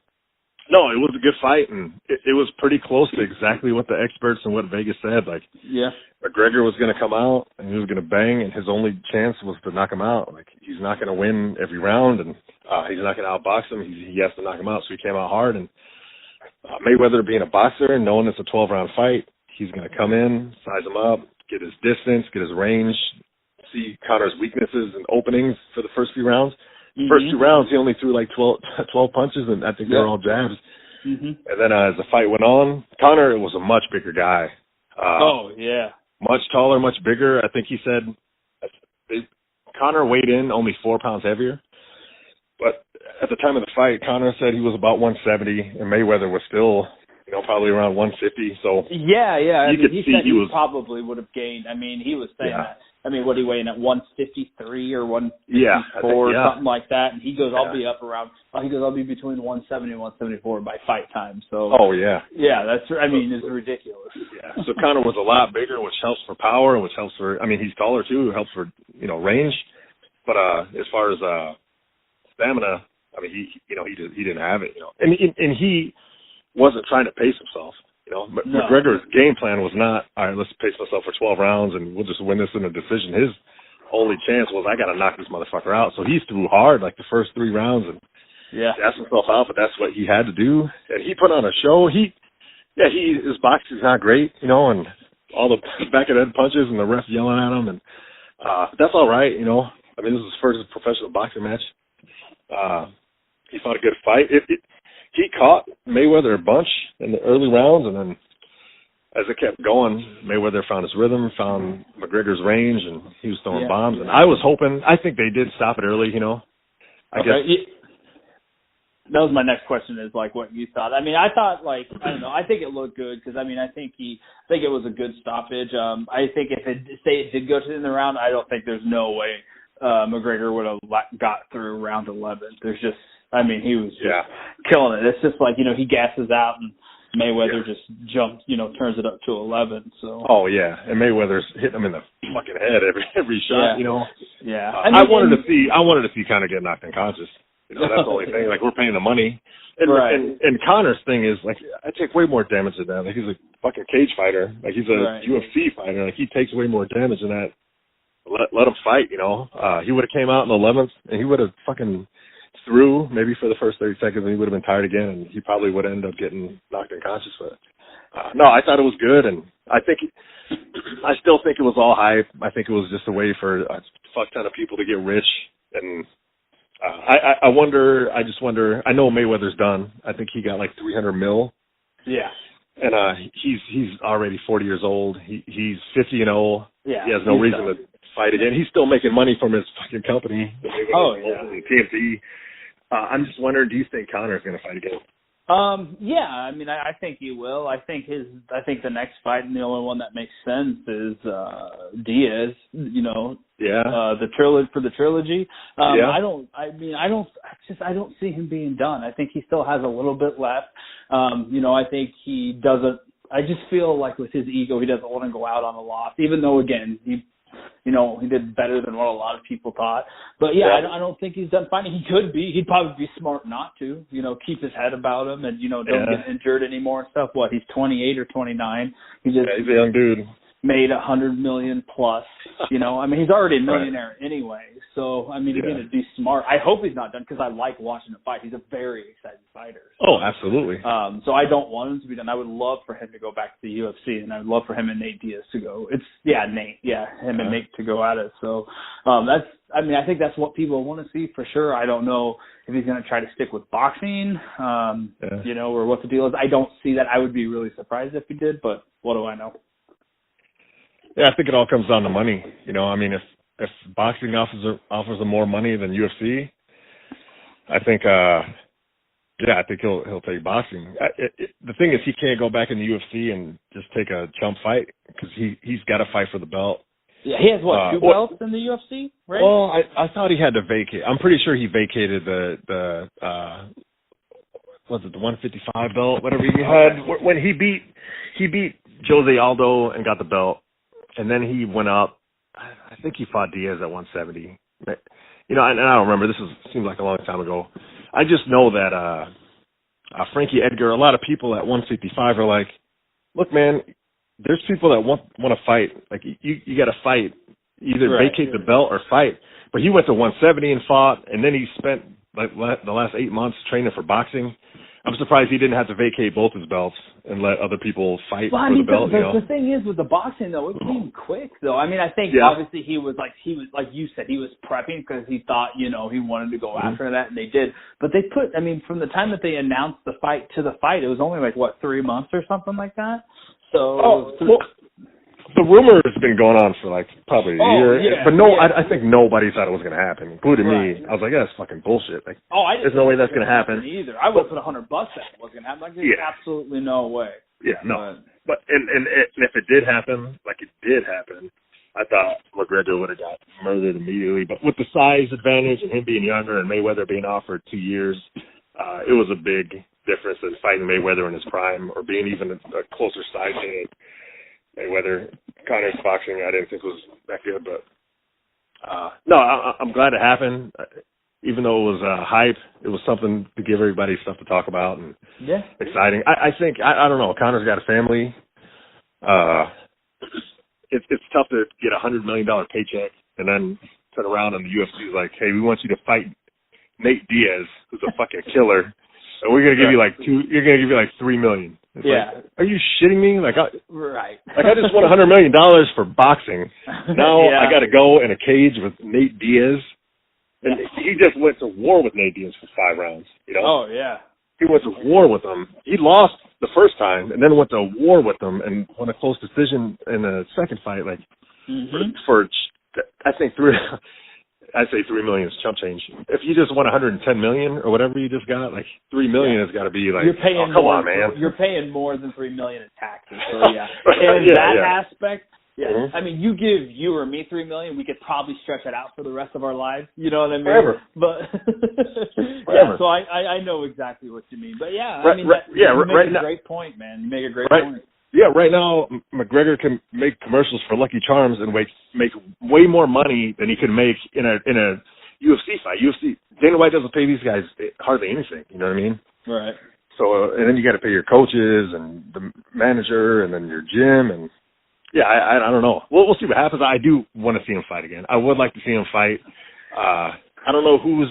no, it was a good fight, and it was pretty close to exactly what the experts and what Vegas said. McGregor was going to come out and he was going to bang, and his only chance was to knock him out. He's not going to win every round, and he's not going to outbox him. He has to knock him out, so he came out hard. And Mayweather, being a boxer and knowing it's a 12-round fight, he's going to come in, size him up, get his distance, get his range, see Connor's weaknesses and openings for the first few rounds. Mm-hmm. First 2 rounds, he only threw 12 punches, and I think they were all jabs. Mm-hmm. And then as the fight went on, Connor was a much bigger guy. Much taller, much bigger. I think he said Connor weighed in only 4 pounds heavier. But at the time of the fight, Connor said he was about 170, and Mayweather was still probably around 150. So he said he probably would have gained. I mean, he was saying that. I mean, what he weighing at 153 or 154 or something like that, and he goes, I'll be up around. He goes, I'll be between 170 and 174 by fight time. So that's. I mean, it's ridiculous. Yeah. So Conor was a lot bigger, which helps for power, which helps for. I mean, he's taller too, helps for range. But as far as stamina, I mean, he didn't have it. And he. wasn't trying to pace himself. No. McGregor's game plan was not, all right, let's pace myself for 12 rounds and we'll just win this in a decision. His only chance was, I got to knock this motherfucker out. So he threw hard like the first 3 rounds and gassed himself out, but that's what he had to do. And he put on a show. His boxing's not great, and all the back of the head punches and the ref yelling at him. And that's all right, I mean, this was his first professional boxing match. He fought a good fight. He caught Mayweather a bunch in the early rounds, and then as it kept going, Mayweather found his rhythm, found McGregor's range, and he was throwing bombs. And I was hoping, I think they did stop it early, I guess. That was my next question, is like what you thought. I mean, I thought, like, I don't know, I think it looked good because, I mean, I think it was a good stoppage. I think if it did go to the end of the round, I don't think there's no way McGregor would have got through round 11. There's just, I mean, he was just killing it. It's just like, he gasses out and Mayweather just jumps, turns it up to 11. So. Oh yeah, and Mayweather's hitting him in the fucking head every shot. Yeah. I wanted to see Conor get knocked unconscious. That's the only thing. Like, we're paying the money, and Conor's thing is, like, I take way more damage than that. Like, he's a fucking cage fighter. Like, he's a UFC fighter. Like, he takes way more damage than that. Let him fight. He would have came out in the 11th, and he would have fucking threw maybe for the first 30 seconds, and he would have been tired again, and he probably would end up getting knocked unconscious. But no, I thought it was good, and I still think it was all hype. I think it was just a way for a fuck ton of people to get rich, and I just wonder. I know Mayweather's done. I think he got like $300 million. Yeah. And he's already 40 years old. He's 50-0. Yeah. He has no reason to fight again. He's still making money from his fucking company. TMZ. I'm just wondering, do you think Conor's going to fight again? Yeah, I mean, I think he will. I think the next fight, and the only one that makes sense, is Diaz. The trilogy for the trilogy. I don't see him being done. I think he still has a little bit left. I think he doesn't. I just feel like with his ego, he doesn't want to go out on a loss, even though again he did better than what a lot of people thought. But I don't think he's done fighting. He could be. He'd probably be smart not to, keep his head about him and, don't get injured anymore and stuff. What, he's 28 or 29. He's a young dude. Made $100 million plus, I mean, he's already a millionaire anyway. So, I mean, again, to be smart. I hope he's not done because I like watching him fight. He's a very exciting fighter. Oh, absolutely. So I don't want him to be done. I would love for him to go back to the UFC, and I would love for him and Nate Diaz to go. Nate. Yeah, him and Nate to go at it. So I think that's what people want to see for sure. I don't know if he's going to try to stick with boxing, or what the deal is. I don't see that. I would be really surprised if he did, but what do I know? Yeah, I think it all comes down to money. I mean, if boxing offers him more money than UFC, I think he'll take boxing. The thing is, he can't go back in the UFC and just take a chump fight because he's got to fight for the belt. Yeah, he has two belts in the UFC, right? Well, I thought he had to vacate. I'm pretty sure he vacated the was it the 155 belt, whatever he had when he beat Jose Aldo and got the belt. And then he went up. I think he fought Diaz at 170. And I don't remember. This seems like a long time ago. I just know that Frankie Edgar, a lot of people at 155 are like, look, man, there's people that want to fight. Like, you got to fight. Either vacate the belt or fight. But he went to 170 and fought, and then he spent like the last 8 months training for boxing. I'm surprised he didn't have to vacate both his belts and let other people fight for the belt. The thing is with the boxing though, it came quick though. I mean, I think obviously he was like you said, he was prepping because he thought he wanted to go after that, and they did. But they from the time that they announced the fight to the fight, it was only like 3 months or something like that. So. The rumor has been going on for like probably a year, but I think nobody thought it was going to happen, including me. I was like, that's fucking bullshit. Like, there's no way that's going to happen either. I would put $100 that it wasn't going to happen. Like, there's absolutely no way. Yeah, no. But and if it did happen, like it did happen, I thought McGregor would have got murdered immediately. But with the size advantage and him being younger and Mayweather being offered 2 years, it was a big difference in fighting Mayweather in his prime or being even a closer side to Mayweather. Conor's boxing I didn't think was that good, but no, I'm glad it happened. even though it was hype, it was something to give everybody stuff to talk about and exciting. I think, I don't know, Conor's got a family. It's tough to get $100 million paycheck and then turn around and the UFC is like, hey, we want you to fight Nate Diaz, who's a fucking killer. And we're gonna give you like $3 million. It's like, are you shitting me? Like, I just won $100 million for boxing. Now I got to go in a cage with Nate Diaz, and he just went to war with Nate Diaz for 5 rounds. You know? Oh yeah. He went to war with him. He lost the first time, and then went to war with him, and won a close decision in the second fight. Like for I think I'd say $3 million is chump change. If you just won $110 million or whatever you just got, like $3 million has got to be like, come on, man. You're paying more than $3 million in taxes. So and aspect, I mean, you give you or me $3 million, we could probably stretch it out for the rest of our lives. You know what I mean? Forever. But so I know exactly what you mean. But I mean, you make a great point, man. You make a great point. Yeah, right now McGregor can make commercials for Lucky Charms and make way more money than he could make in a UFC fight. Dana White doesn't pay these guys hardly anything. You know what I mean? Right. So and then you got to pay your coaches and the manager and then your gym and I don't know. We'll see what happens. I do want to see him fight again. I would like to see him fight. I don't know who's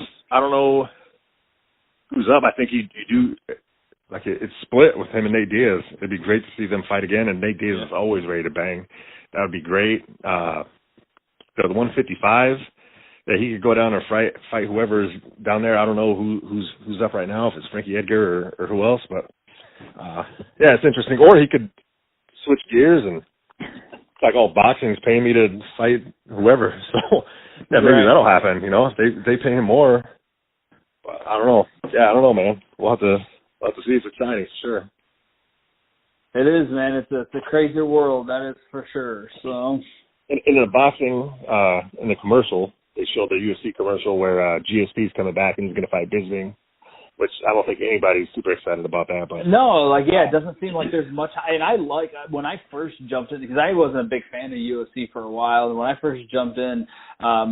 up. I think you do. Like it's split with him and Nate Diaz. It'd be great to see them fight again. And Nate Diaz is always ready to bang. That would be great. The 155 that he could go down or fight whoever's down there. I don't know who's up right now. If it's Frankie Edgar or who else, but it's interesting. Or he could switch gears and like boxing's paying me to fight whoever. So maybe that'll happen. You know, if they pay him more. But I don't know. I don't know, man. We'll have to see. It's exciting, sure. It is, man. It's a crazier world, that is for sure. So, in the boxing, in the commercial, they showed the UFC commercial where GSP's coming back and he's going to fight Bisping, which I don't think anybody's super excited about that. But no, it doesn't seem like there's much. And I like when I first jumped in, because I wasn't a big fan of UFC for a while. And when I first jumped in,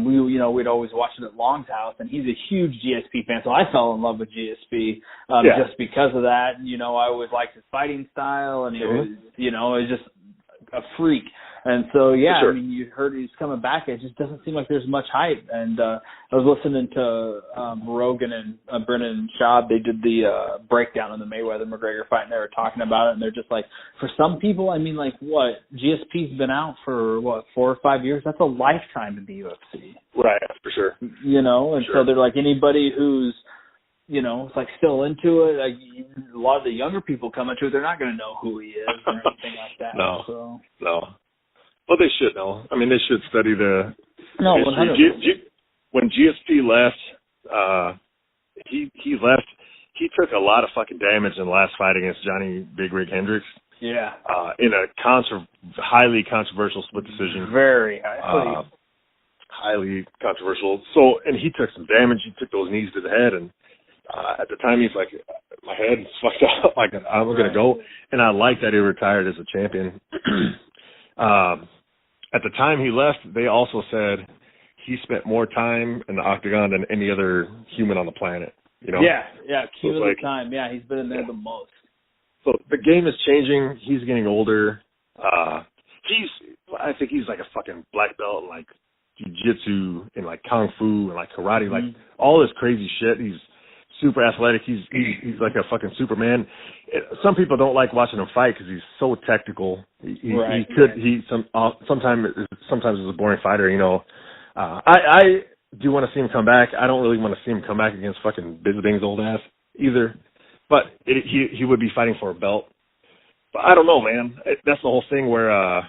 we'd always watch it at Long's house, and he's a huge GSP fan, so I fell in love with GSP just because of that. You know, I always liked his fighting style, and he was, it was just a freak. And so, sure. I mean, you heard he's coming back. It just doesn't seem like there's much hype. And I was listening to Rogan and Brennan Schaub. They did the breakdown of the Mayweather-McGregor fight, and they were talking about it. And they're just like, for some people, I mean, like, what? GSP's been out for, 4 or 5 years? That's a lifetime in the UFC. Right, for sure. You know, and so they're like, anybody who's, it's like still into it. Like a lot of the younger people come into it, they're not going to know who he is or anything like that. No. Well, they should know. I mean, they should study the history. When GSP left, he left. He took a lot of fucking damage in the last fight against Johnny Big Rig Hendricks. Yeah. In a highly controversial split decision. Very highly controversial. So, and he took some damage. He took those knees to the head, and at the time he's like, my head's fucked up. Like I'm gonna go. And I like that he retired as a champion. At the time he left, they also said he spent more time in the octagon than any other human on the planet. You know? Yeah, cumulative time. Yeah, he's been in there the most. So the game is changing. He's getting older. I think he's like a fucking black belt in like jiu-jitsu and like kung fu and like karate, like all this crazy shit. He's super athletic. He's like a fucking Superman. Some people don't like watching him fight because he's so technical. Sometimes is a boring fighter. You know, I do want to see him come back. I don't really want to see him come back against fucking Bisping's old ass either. But he would be fighting for a belt. But I don't know, man. That's the whole thing where I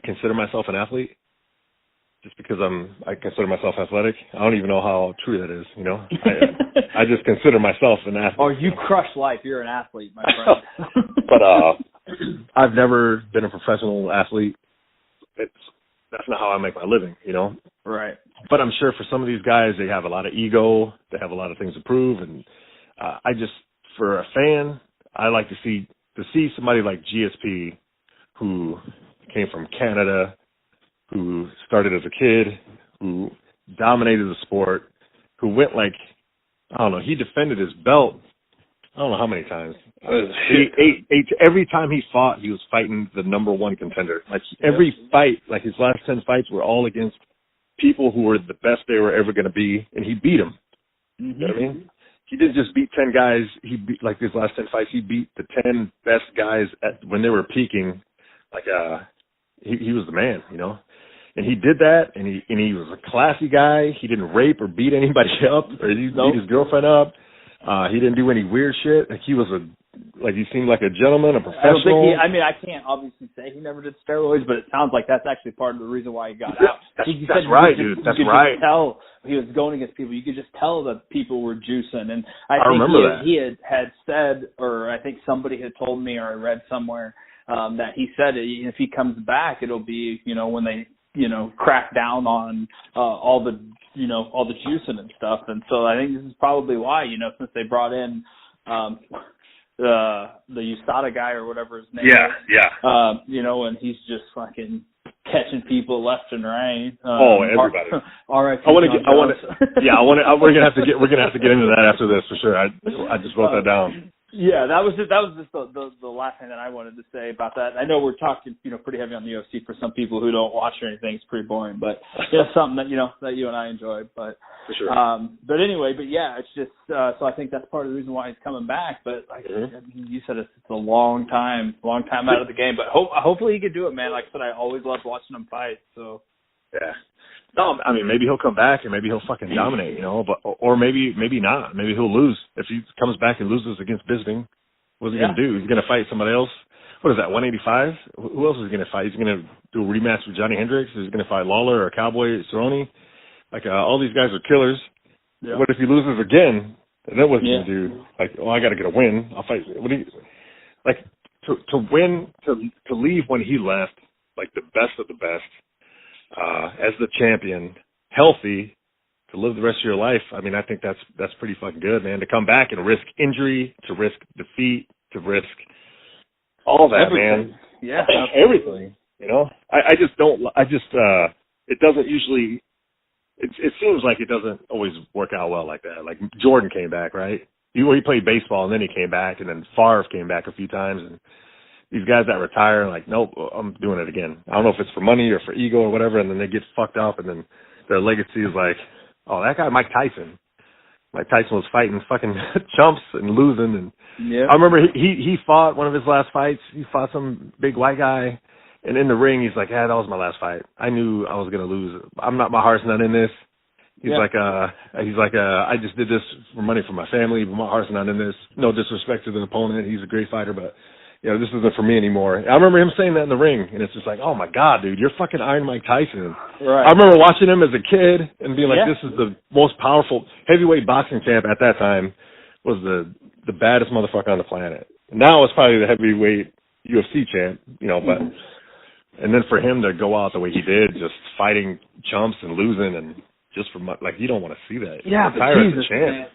consider myself an athlete. Just because I consider myself athletic. I don't even know how true that is, you know. I just consider myself an athlete. Oh, you crush life. You're an athlete, my friend. But I've never been a professional athlete. That's not how I make my living, you know. Right. But I'm sure for some of these guys, they have a lot of ego. They have a lot of things to prove. And for a fan, I like to see somebody like GSP, who came from Canada, who started as a kid, who dominated the sport, who went like, I don't know, he defended his belt, I don't know how many times. Every time he fought, he was fighting the number one contender. Like every fight, like his last 10 fights were all against people who were the best they were ever going to be, and he beat them. You know what I mean? He didn't just beat 10 guys. He beat, like his last 10 fights, he beat the 10 best guys when they were peaking. Like, he was the man, you know? And he did that, and he was a classy guy. He didn't rape or beat anybody up, or he didn't beat his girlfriend up. He didn't do any weird shit. Like, he seemed like a gentleman, a professional. I can't obviously say he never did steroids, but it sounds like that's actually part of the reason why he got out. That's right, dude. That's right. You could just tell he was going against people. You could just tell that people were juicing. And I think he had said, or I think somebody had told me, or I read somewhere, that he said if he comes back, it'll be, when they, crack down on all the juicing and stuff. And so I think this is probably why, since they brought in the USADA guy or whatever his name is. Yeah. And he's just fucking catching people left and right. Everybody. All right. We're gonna have to get into that after this for sure. I just wrote that down. Yeah, that was just the last thing that I wanted to say about that. I know we're talking, pretty heavy on the UFC for some people who don't watch or anything. It's pretty boring, but it's something that that you and I enjoy. But for sure. But anyway, it's just so I think that's part of the reason why he's coming back. But like you said, it's a long time out of the game. But hopefully he could do it, man. Like I said, I always loved watching him fight. So yeah. No, I mean, maybe he'll come back and maybe he'll fucking dominate, but or maybe not. Maybe he'll lose. If he comes back and loses against Bisping, what's he going to do? He's going to fight somebody else? What is that, 185? Who else is he going to fight? He's going to do a rematch with Johnny Hendricks? Is he going to fight Lawler or Cowboy Cerrone? Like, all these guys are killers. Yeah. What if he loses again? And then what's he going to do? Like, I got to get a win. I'll fight. To win, to leave when he left, like the best of the best, as the champion, healthy, to live the rest of your life, I mean, I think that's pretty fucking good, man. To come back and risk injury, to risk defeat, to risk all that, everything. Man. Yeah, everything. It doesn't usually. It seems like it doesn't always work out well like that. Like Jordan came back, right? He played baseball and then he came back, and then Favre came back a few times, and these guys that retire, like, nope, I'm doing it again. I don't know if it's for money or for ego or whatever, and then they get fucked up, and then their legacy is like, oh, that guy Mike Tyson. Mike Tyson was fighting fucking chumps and losing. And I remember he fought one of his last fights. He fought some big white guy, and in the ring, he's like, that was my last fight. I knew I was going to lose. My heart's not in this. He's like, I just did this for money for my family, but my heart's not in this. No disrespect to the opponent. He's a great fighter, but this isn't for me anymore. I remember him saying that in the ring, and it's just like, oh, my God, dude, you're fucking Iron Mike Tyson. Right. I remember watching him as a kid and being like, this is the most powerful heavyweight boxing champ at that time, was the baddest motherfucker on the planet. Now it's probably the heavyweight UFC champ, but and then for him to go out the way he did, just fighting chumps and losing and just for you don't want to see that. Yeah, but Jesus, man.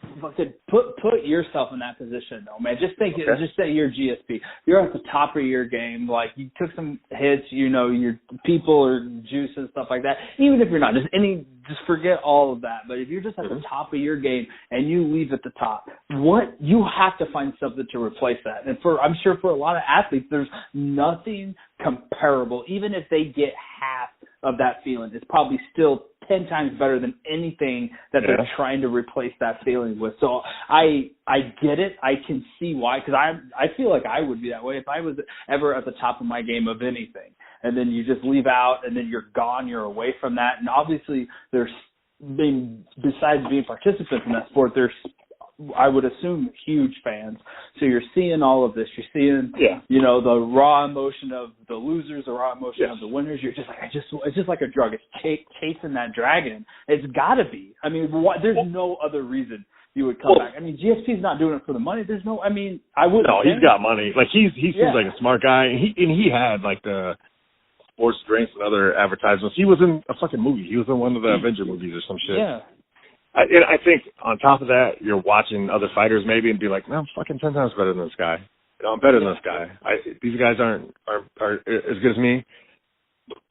Put yourself in that position, though, man. Just think, just say you're GSP. You're at the top of your game. Like, you took some hits, your people are juice and stuff like that. Even if you're not, just forget all of that. But if you're just at the top of your game and you leave at the top, you have to find something to replace that. And I'm sure for a lot of athletes, there's nothing comparable. Even if they get half of that feeling, it's probably still 10 times better than anything that they're trying to replace that feeling with. So I get it. I can see why, because I feel like I would be that way if I was ever at the top of my game of anything. And then you just leave out, and then you're gone. You're away from that. And obviously, besides being participants in that sport, there's, I would assume, huge fans. So you're seeing all of this. You're seeing, the raw emotion of the losers, the raw emotion of the winners. You're just like, it's just like a drug. It's chasing that dragon. It's got to be. I mean, there's no other reason you would come back. I mean, GSP's not doing it for the money. There's no. I mean, I wouldn't. No, he's got money. Like he seems like a smart guy, and he had like the sports drinks and other advertisements. He was in a fucking movie. He was in one of the Avenger movies or some shit. Yeah. I think on top of that, you're watching other fighters maybe and be like, no, I'm fucking 10 times better than this guy. I'm better than this guy. These guys aren't as good as me.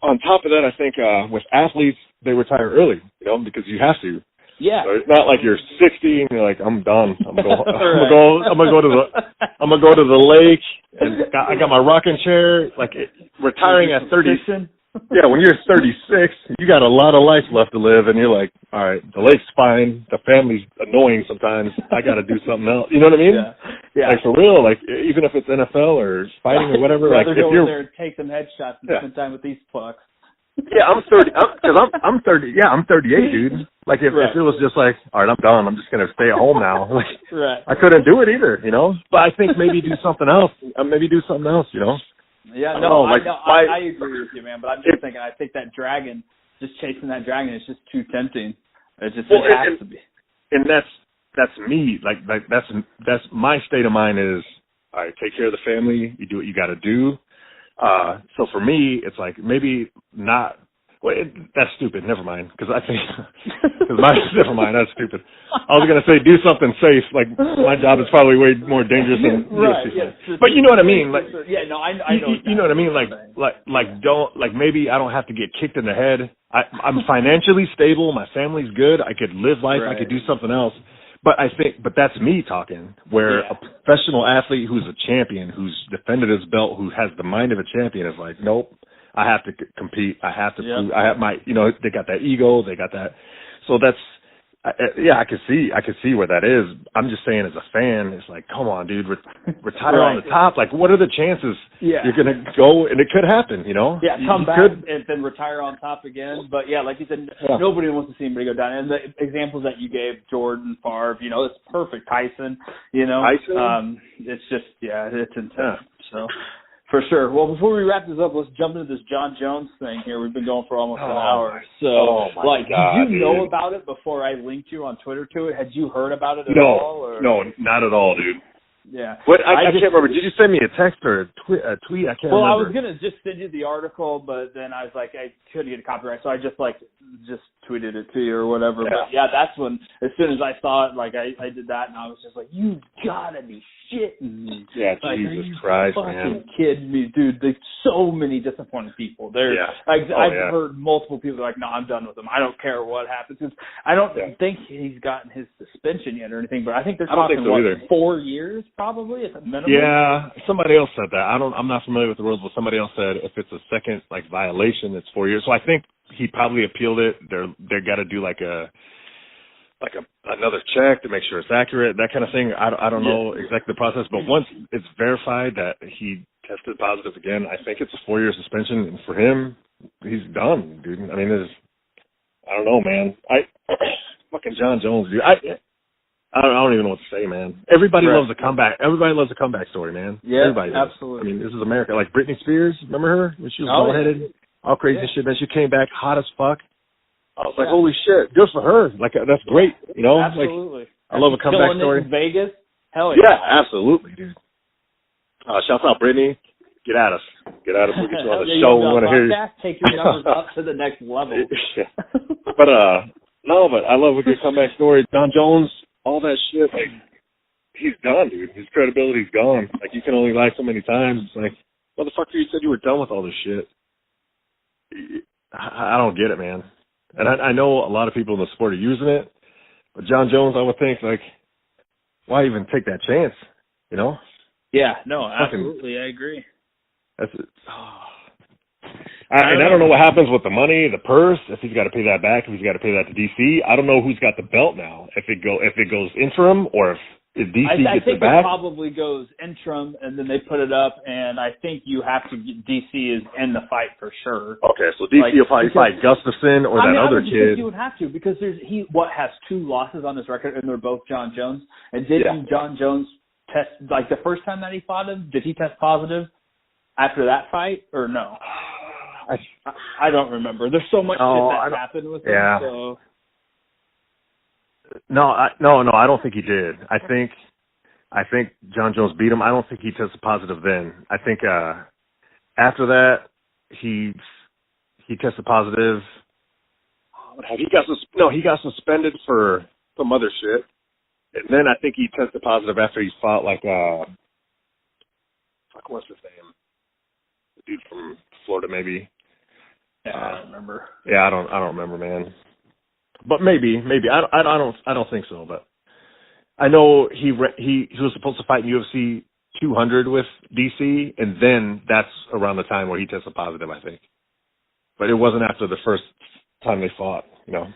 On top of that, I think with athletes, they retire early, you know, because you have to. Yeah. So it's not like you're 60 and you're like, I'm done. I'm gonna go to the lake and I got my rocking chair. Like retiring at 30. Yeah, when you're 36, you got a lot of life left to live, and you're like, all right, the lake's fine, the family's annoying sometimes. I got to do something else. You know what I mean? Yeah. Like for real, like even if it's NFL or fighting or whatever, like if go you're in there and take some headshots and spend time with these fucks. Yeah, I'm 30. I'm 30. Yeah, I'm 38, dude. Like if it was just like, all right, I'm done. I'm just gonna stay at home now. Like I couldn't do it either, you know. But I think maybe do something else. You know. Yeah, no, I agree with you, man. But I'm just thinking, I think that dragon, just chasing that dragon, is just too tempting. It has to be. And that's me. Like that's my state of mind is, all right, take care of the family. You do what you got to do. So for me, it's like maybe not. Well, that's stupid. Never mind. Because I think, never mind. That's stupid. I was gonna say do something safe. Like my job is probably way more dangerous than But you know what I mean. Like I know. You know what I mean. Like maybe I don't have to get kicked in the head. I'm financially stable. My family's good. I could live life. I could do something else. But that's me talking. Where a professional athlete who's a champion, who's defended his belt, who has the mind of a champion, is like, nope. I have to compete. I have to prove. I have my, they got that ego. They got that. So that's, I can see where that is. I'm just saying, as a fan, it's like, come on, dude, retire on the top. Like, what are the chances you're gonna go? And it could happen, you know. Yeah, come back and then retire on top again. But yeah, like you said, nobody wants to see anybody go down. And the examples that you gave, Jordan, Favre, it's perfect. Tyson, it's just it's intense. So. For sure. Well, before we wrap this up, let's jump into this John Jones thing here. We've been going for almost an hour. So, did you know about it before I linked you on Twitter to it? Had you heard about it at all? Or? No, not at all, dude. Yeah. What? I can't remember. Did you send me a text or a tweet? I can't remember. Well, I was going to just send you the article, but then I was like, I couldn't get a copyright, so I just tweeted it to you or whatever. Yeah. But that's when, as soon as I saw it, I did that, and I was just like, you gotta be shitting me. Yeah, Jesus Christ, man. Fucking kidding me, dude. There's so many disappointed people. I've heard multiple people like, no, I'm done with him. I don't care what happens. I don't think he's gotten his suspension yet or anything, but I think they're talking, 4 years probably at the minimum? Yeah, somebody else said that. I'm not familiar with the rules, but somebody else said if it's a second violation, it's 4 years. So I think he probably appealed it. They got to do another check to make sure it's accurate, that kind of thing. I don't know exactly the process, but once it's verified that he tested positive again, I think it's a 4-year suspension, and for him, he's done, dude. I mean, I don't know, man. Fucking John Jones, dude. I don't even know what to say, man. Everybody loves a comeback. Everybody loves a comeback story, man. Yeah, everybody does. Absolutely. I mean, this is America. Like Britney Spears, remember her when she was bald-headed, all crazy shit. Man, she came back hot as fuck. I was like, holy shit, good for her. Like, that's great, you know? Absolutely. Like, I love a comeback story. In Vegas? Hell yeah. Yeah, absolutely, dude. Shouts out Britney. Get at us. We'll get you on the show. We want to hear you. Take your numbers up to the next level. But I love a good comeback story. John Jones, all that shit, like, he's done, dude. His credibility's gone. Like, you can only lie so many times. It's like, motherfucker, you said you were done with all this shit. I don't get it, man. And I know a lot of people in the sport are using it, but John Jones, I would think, like, why even take that chance, you know? Yeah, no, absolutely, I agree. That's it. And I don't know what happens with the money, the purse, if he's got to pay that back, if he's got to pay that to DC. I don't know who's got the belt now, if it goes interim or if DC gets it back. I think it probably goes interim, and then they put it up, and I think you have to get DC is in the fight for sure. Okay, so DC will probably fight Gustafson or that other kid. He would have to, because has 2 losses on his record, and they're both John Jones. And didn't John Jones test, like the first time that he fought him, did he test positive after that fight, or no? I don't remember. There's so much shit that happened with him. Yeah. So. No, I don't think he did. I think John Jones beat him. I don't think he tested positive then. I think after that he tested positive. He got suspended for some other shit, and then I think he tested positive after he fought what's his name? The dude from Florida, maybe. Yeah, I don't remember. Yeah, I don't remember, man. But maybe. I don't think so. But I know he was supposed to fight in UFC 200 with DC, and then that's around the time where he tested positive, I think. But it wasn't after the first time they fought, you know.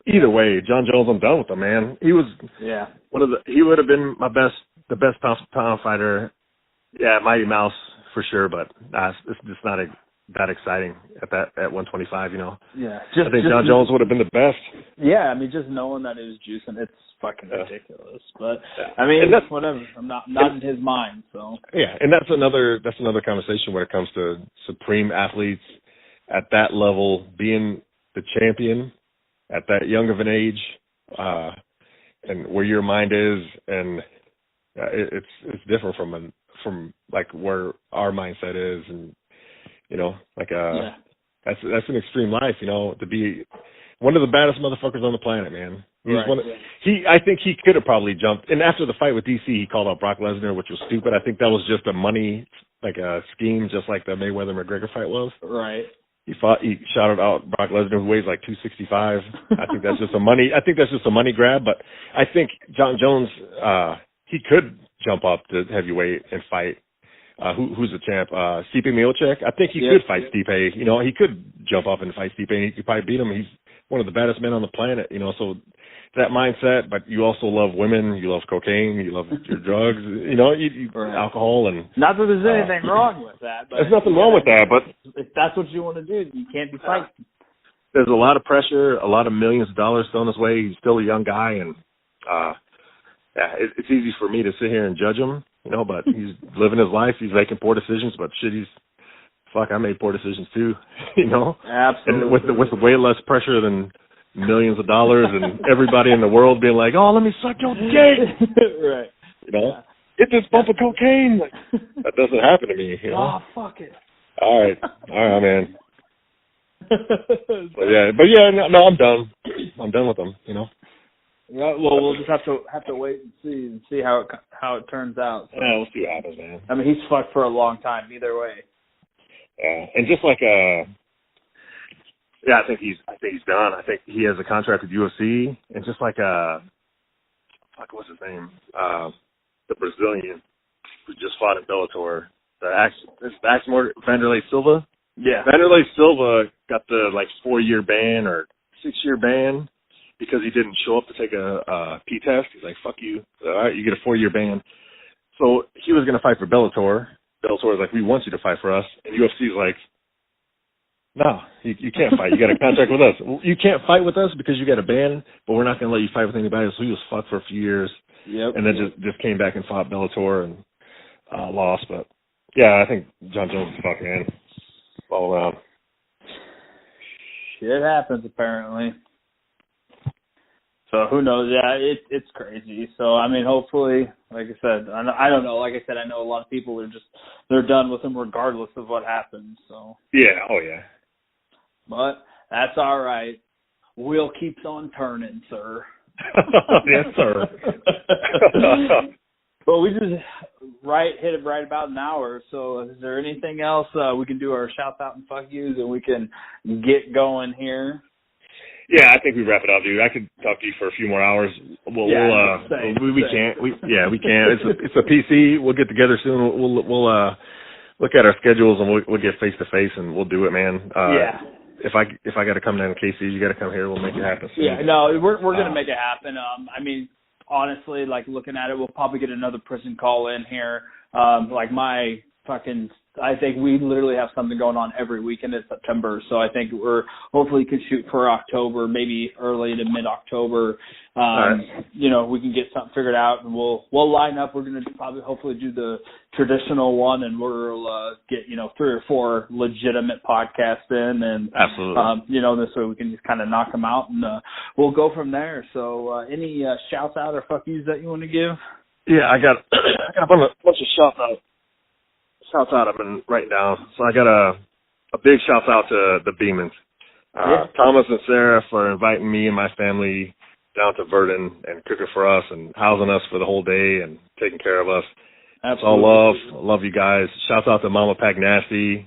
Either way, John Jones, I'm done with him, man. He was he would have been the best pound fighter. Yeah, Mighty Mouse for sure, but it's just not that exciting at 125, you know. Yeah, I think John Jones would have been the best. Yeah, I mean, just knowing that it was juicing, it's fucking ridiculous. But I mean, that's whatever. I'm not in his mind, so. Yeah, and that's another conversation when it comes to supreme athletes at that level, being the champion at that young of an age, and where your mind is, and it's different from like where our mindset is, and you know, like that's an extreme life, you know, to be one of the baddest motherfuckers on the planet, man. I think he could have probably jumped. And after the fight with DC, he called out Brock Lesnar, which was stupid. I think that was just a money, like a scheme, just like the Mayweather McGregor fight was. Right. He shouted out Brock Lesnar, who weighs like 265. I think that's just a money grab. But I think John Jones, he could jump up to heavyweight and fight. Who's the champ? Stipe Miocic. I think he could fight Stipe. You know, he could jump up and fight Stipe, and he could probably beat him. He's one of the baddest men on the planet. You know, so that mindset. But you also love women. You love cocaine. You love your drugs. You know, alcohol, and not that there's anything wrong with that. But there's nothing wrong with that. But if that's what you want to do, you can't be fighting. There's a lot of pressure, a lot of millions of dollars thrown his way. He's still a young guy, and it's easy for me to sit here and judge him. You know, but he's living his life. He's making poor decisions, but shit, I made poor decisions too. You know, absolutely. And with way less pressure than millions of dollars and everybody in the world being like, "Oh, let me suck your dick." Right. You know, get this bump of cocaine. That doesn't happen to me. You know? Oh, fuck it. All right, man. but yeah, no, I'm done. I'm done with them. You know. Yeah, well, we'll just have to wait and see how it turns out. So. Yeah, we'll see what happens, man. I mean, he's fucked for a long time either way. Yeah, and just like I think he's done. I think he has a contract with UFC, and just like what's his name? The Brazilian who just fought in Bellator. Vanderlei Silva. Yeah, Vanderlei Silva got the 4-year ban or 6-year ban because he didn't show up to take a P test. He's like, fuck you. All right, you get a 4-year ban. So he was going to fight for Bellator. Bellator is like, we want you to fight for us. And UFC's like, no, you can't fight. You got a contract with us. You can't fight with us because you got a ban, but we're not going to let you fight with anybody. So he was fucked for a few years. Yep. And then just came back and fought Bellator and lost. But, yeah, I think John Jones is fucked, man. All around. Shit happens, apparently. So who knows? Yeah, it's crazy. So I mean, hopefully, like I said, I don't know. Like I said, I know a lot of people they're done with him regardless of what happens. So yeah, oh yeah. But that's all right. Wheel keeps on turning, sir. Yes, sir. Well, we just hit it right about an hour. So is there anything else we can do our shout out and fuck yous and we can get going here? Yeah, I think we wrap it up, dude. I could talk to you for a few more hours. We can't. We can't. It's a PC. We'll get together soon. We'll look at our schedules and we'll get face to face and we'll do it, man. Yeah. If I got to come down to KC, you got to come here. We'll make it happen soon. Yeah. No, we're gonna make it happen. I mean, honestly, like looking at it, we'll probably get another person call in here. I think we literally have something going on every weekend in September. So I think we're hopefully could shoot for October, maybe early to mid-October. Right. You know, we can get something figured out and we'll line up. We're going to probably hopefully do the traditional one and we'll get, 3 or 4 legitimate podcasts in and, absolutely. This way we can just kind of knock them out and we'll go from there. So any shouts out or fuck yous that you want to give? Yeah, I got a bunch of shouts out I've been writing down. So I got a big shout out to the Beemans. Thomas and Sarah for inviting me and my family down to Verdun and cooking for us and housing us for the whole day and taking care of us. Absolutely. It's all love. I love you guys. Shouts out to Mama Pagnasty.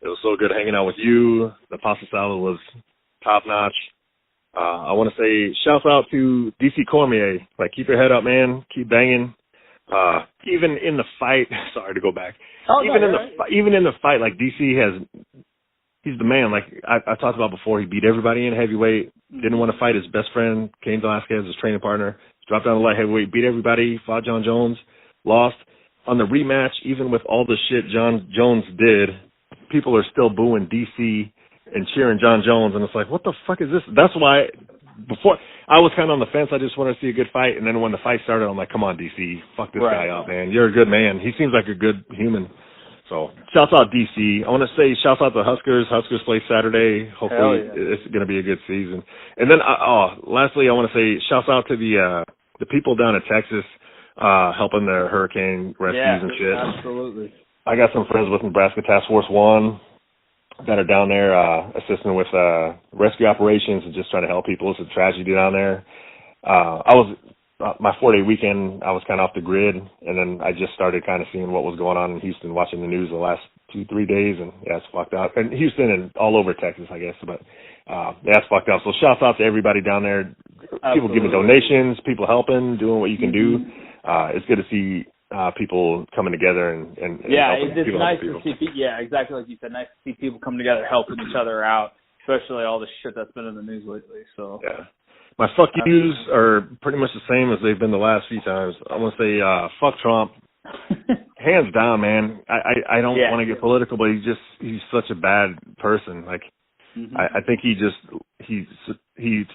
It was so good hanging out with you. The pasta salad was top notch. I want to say shouts out to DC Cormier. Like, keep your head up, man. Keep banging. Even in the fight, sorry to go back. Even in the fight, like DC he's the man. Like I talked about before, he beat everybody in heavyweight. Didn't want to fight his best friend, Cain Velasquez, his training partner. Dropped down to light heavyweight, beat everybody. Fought John Jones, lost. On the rematch, even with all the shit John Jones did, people are still booing DC and cheering John Jones, and it's like, what the fuck is this? That's why before I was kind of on the fence. I just wanted to see a good fight, and then when the fight started, I'm like, come on, DC, fuck this guy up, man. You're a good man. He seems like a good human. So shouts out DC. I want to say shouts out to Huskers. Huskers play Saturday. Hopefully it's going to be a good season. And then lastly, I want to say shouts out to the people down in Texas helping the hurricane rescues and shit. Absolutely. I got some friends with Nebraska Task Force 1 that are down there assisting with rescue operations and just trying to help people. It's a tragedy down there. I was my 4-day weekend, I was kind of off the grid, and then I just started kind of seeing what was going on in Houston, watching the news the last 2-3 days, and yeah, it's fucked up. And Houston and all over Texas, I guess, but yeah, it's fucked up. So shouts out to everybody down there. People giving donations, people helping, doing what you can do. It's good to see people coming together and yeah, it's nice to see. Yeah, exactly like you said. Nice to see people come together, helping each other out, especially all the shit that's been in the news lately. So yeah, my fuck yous are pretty much the same as they've been the last few times. I want to say fuck Trump, hands down, man. I don't want to get political, but he's such a bad person. Like I think he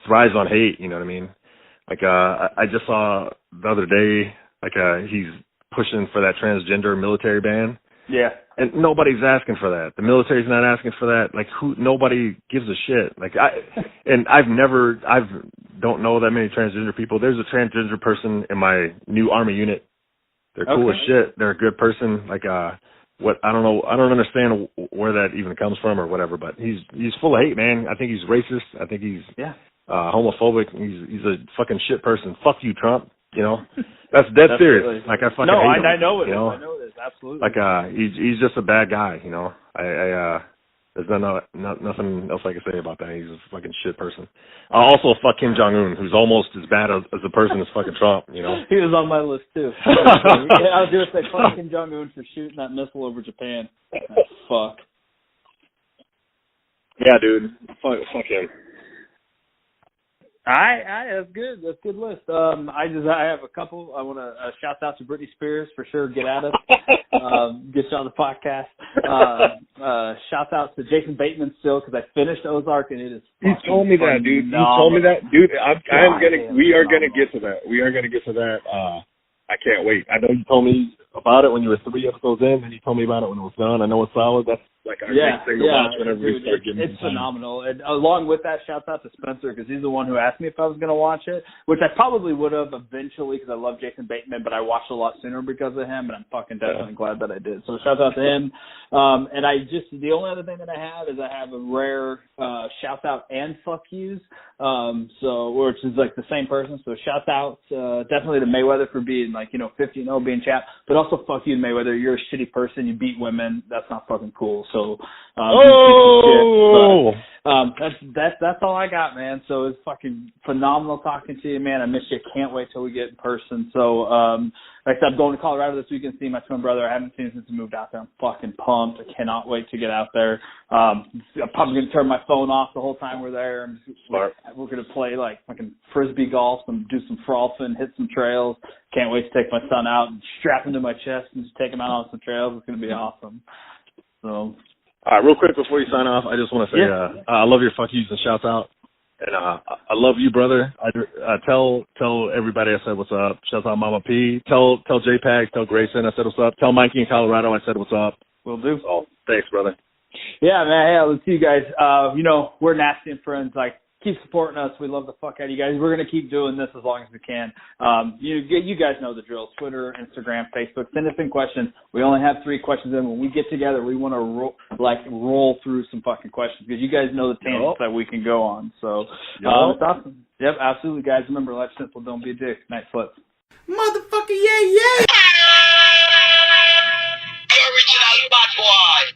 thrives on hate. You know what I mean? Like I just saw the other day, like he's pushing for that transgender military ban. Yeah. And nobody's asking for that. The military's not asking for that. Like nobody gives a shit. Like I don't know that many transgender people. There's a transgender person in my new Army unit. They're cool as shit. They're a good person. Like what I don't know. I don't understand where that even comes from or whatever. But he's full of hate, man. I think he's racist. I think he's homophobic. He's a fucking shit person. Fuck you, Trump. You know, that's dead serious. Like I fucking hate him. I know it. You know? I know it is. Absolutely. Like he's just a bad guy. You know, there's nothing else I can say about that. He's a fucking shit person. Also, fuck Kim Jong-un, who's almost as bad as a person as fucking Trump. You know, he was on my list too. I was gonna say fuck Kim Jong-un for shooting that missile over Japan. Fuck. Yeah, dude. Fuck him. That's good. That's a good list. I have a couple. I want to shout out to Britney Spears for sure. Get at us. Get you on the podcast. Shout out to Jason Bateman still because I finished Ozark and it is. You told me that, dude. You told me that, dude. We are gonna get to that. We are gonna get to that. I can't wait. I know you told me about it when you were 3 episodes in, and you told me about it when it was done. I know it's solid. That's like our next thing to watch whenever we start getting it's phenomenal. And along with that, shouts out to Spencer because he's the one who asked me if I was going to watch it, which I probably would have eventually because I love Jason Bateman, but I watched a lot sooner because of him, and I'm fucking definitely glad that I did. So shouts out to him. And the only other thing that I have is I have a rare shout out and fuck yous, which is like the same person. So shout out definitely to Mayweather for being 50-0 being champ, but also fuck you, Mayweather. You're a shitty person. You beat women. That's not fucking cool. So, that's all I got, man. So it's fucking phenomenal talking to you, man. I miss you. Can't wait till we get in person. So, like I said, I'm going to Colorado this weekend to see my twin brother. I haven't seen him since he moved out there. I'm fucking pumped. I cannot wait to get out there. I'm probably going to turn my phone off the whole time we're there. We're going to play like fucking frisbee golf and do some frolfing, hit some trails. Can't wait to take my son out and strap him to my chest and just take him out on some trails. It's going to be awesome. So. All right, real quick before you sign off, I just want to say I love your fuck yous and shouts out. And I love you, brother. Tell everybody I said what's up. Shout out Mama P. Tell JPEG, tell Grayson I said what's up. Tell Mikey in Colorado I said what's up. Will do. So, thanks, brother. Yeah, man. Hey, let's see you guys. We're Nasty and Friends. Like, keep supporting us. We love the fuck out of you guys. We're going to keep doing this as long as we can. You guys know the drill. Twitter, Instagram, Facebook. Send us in questions. We only have 3 questions in. When we get together, we want to roll through some fucking questions because you guys know the tangents that we can go on. So it's awesome. Yep, absolutely, guys. Remember, life's simple. Don't be a dick. Night flips. Motherfucker, yeah.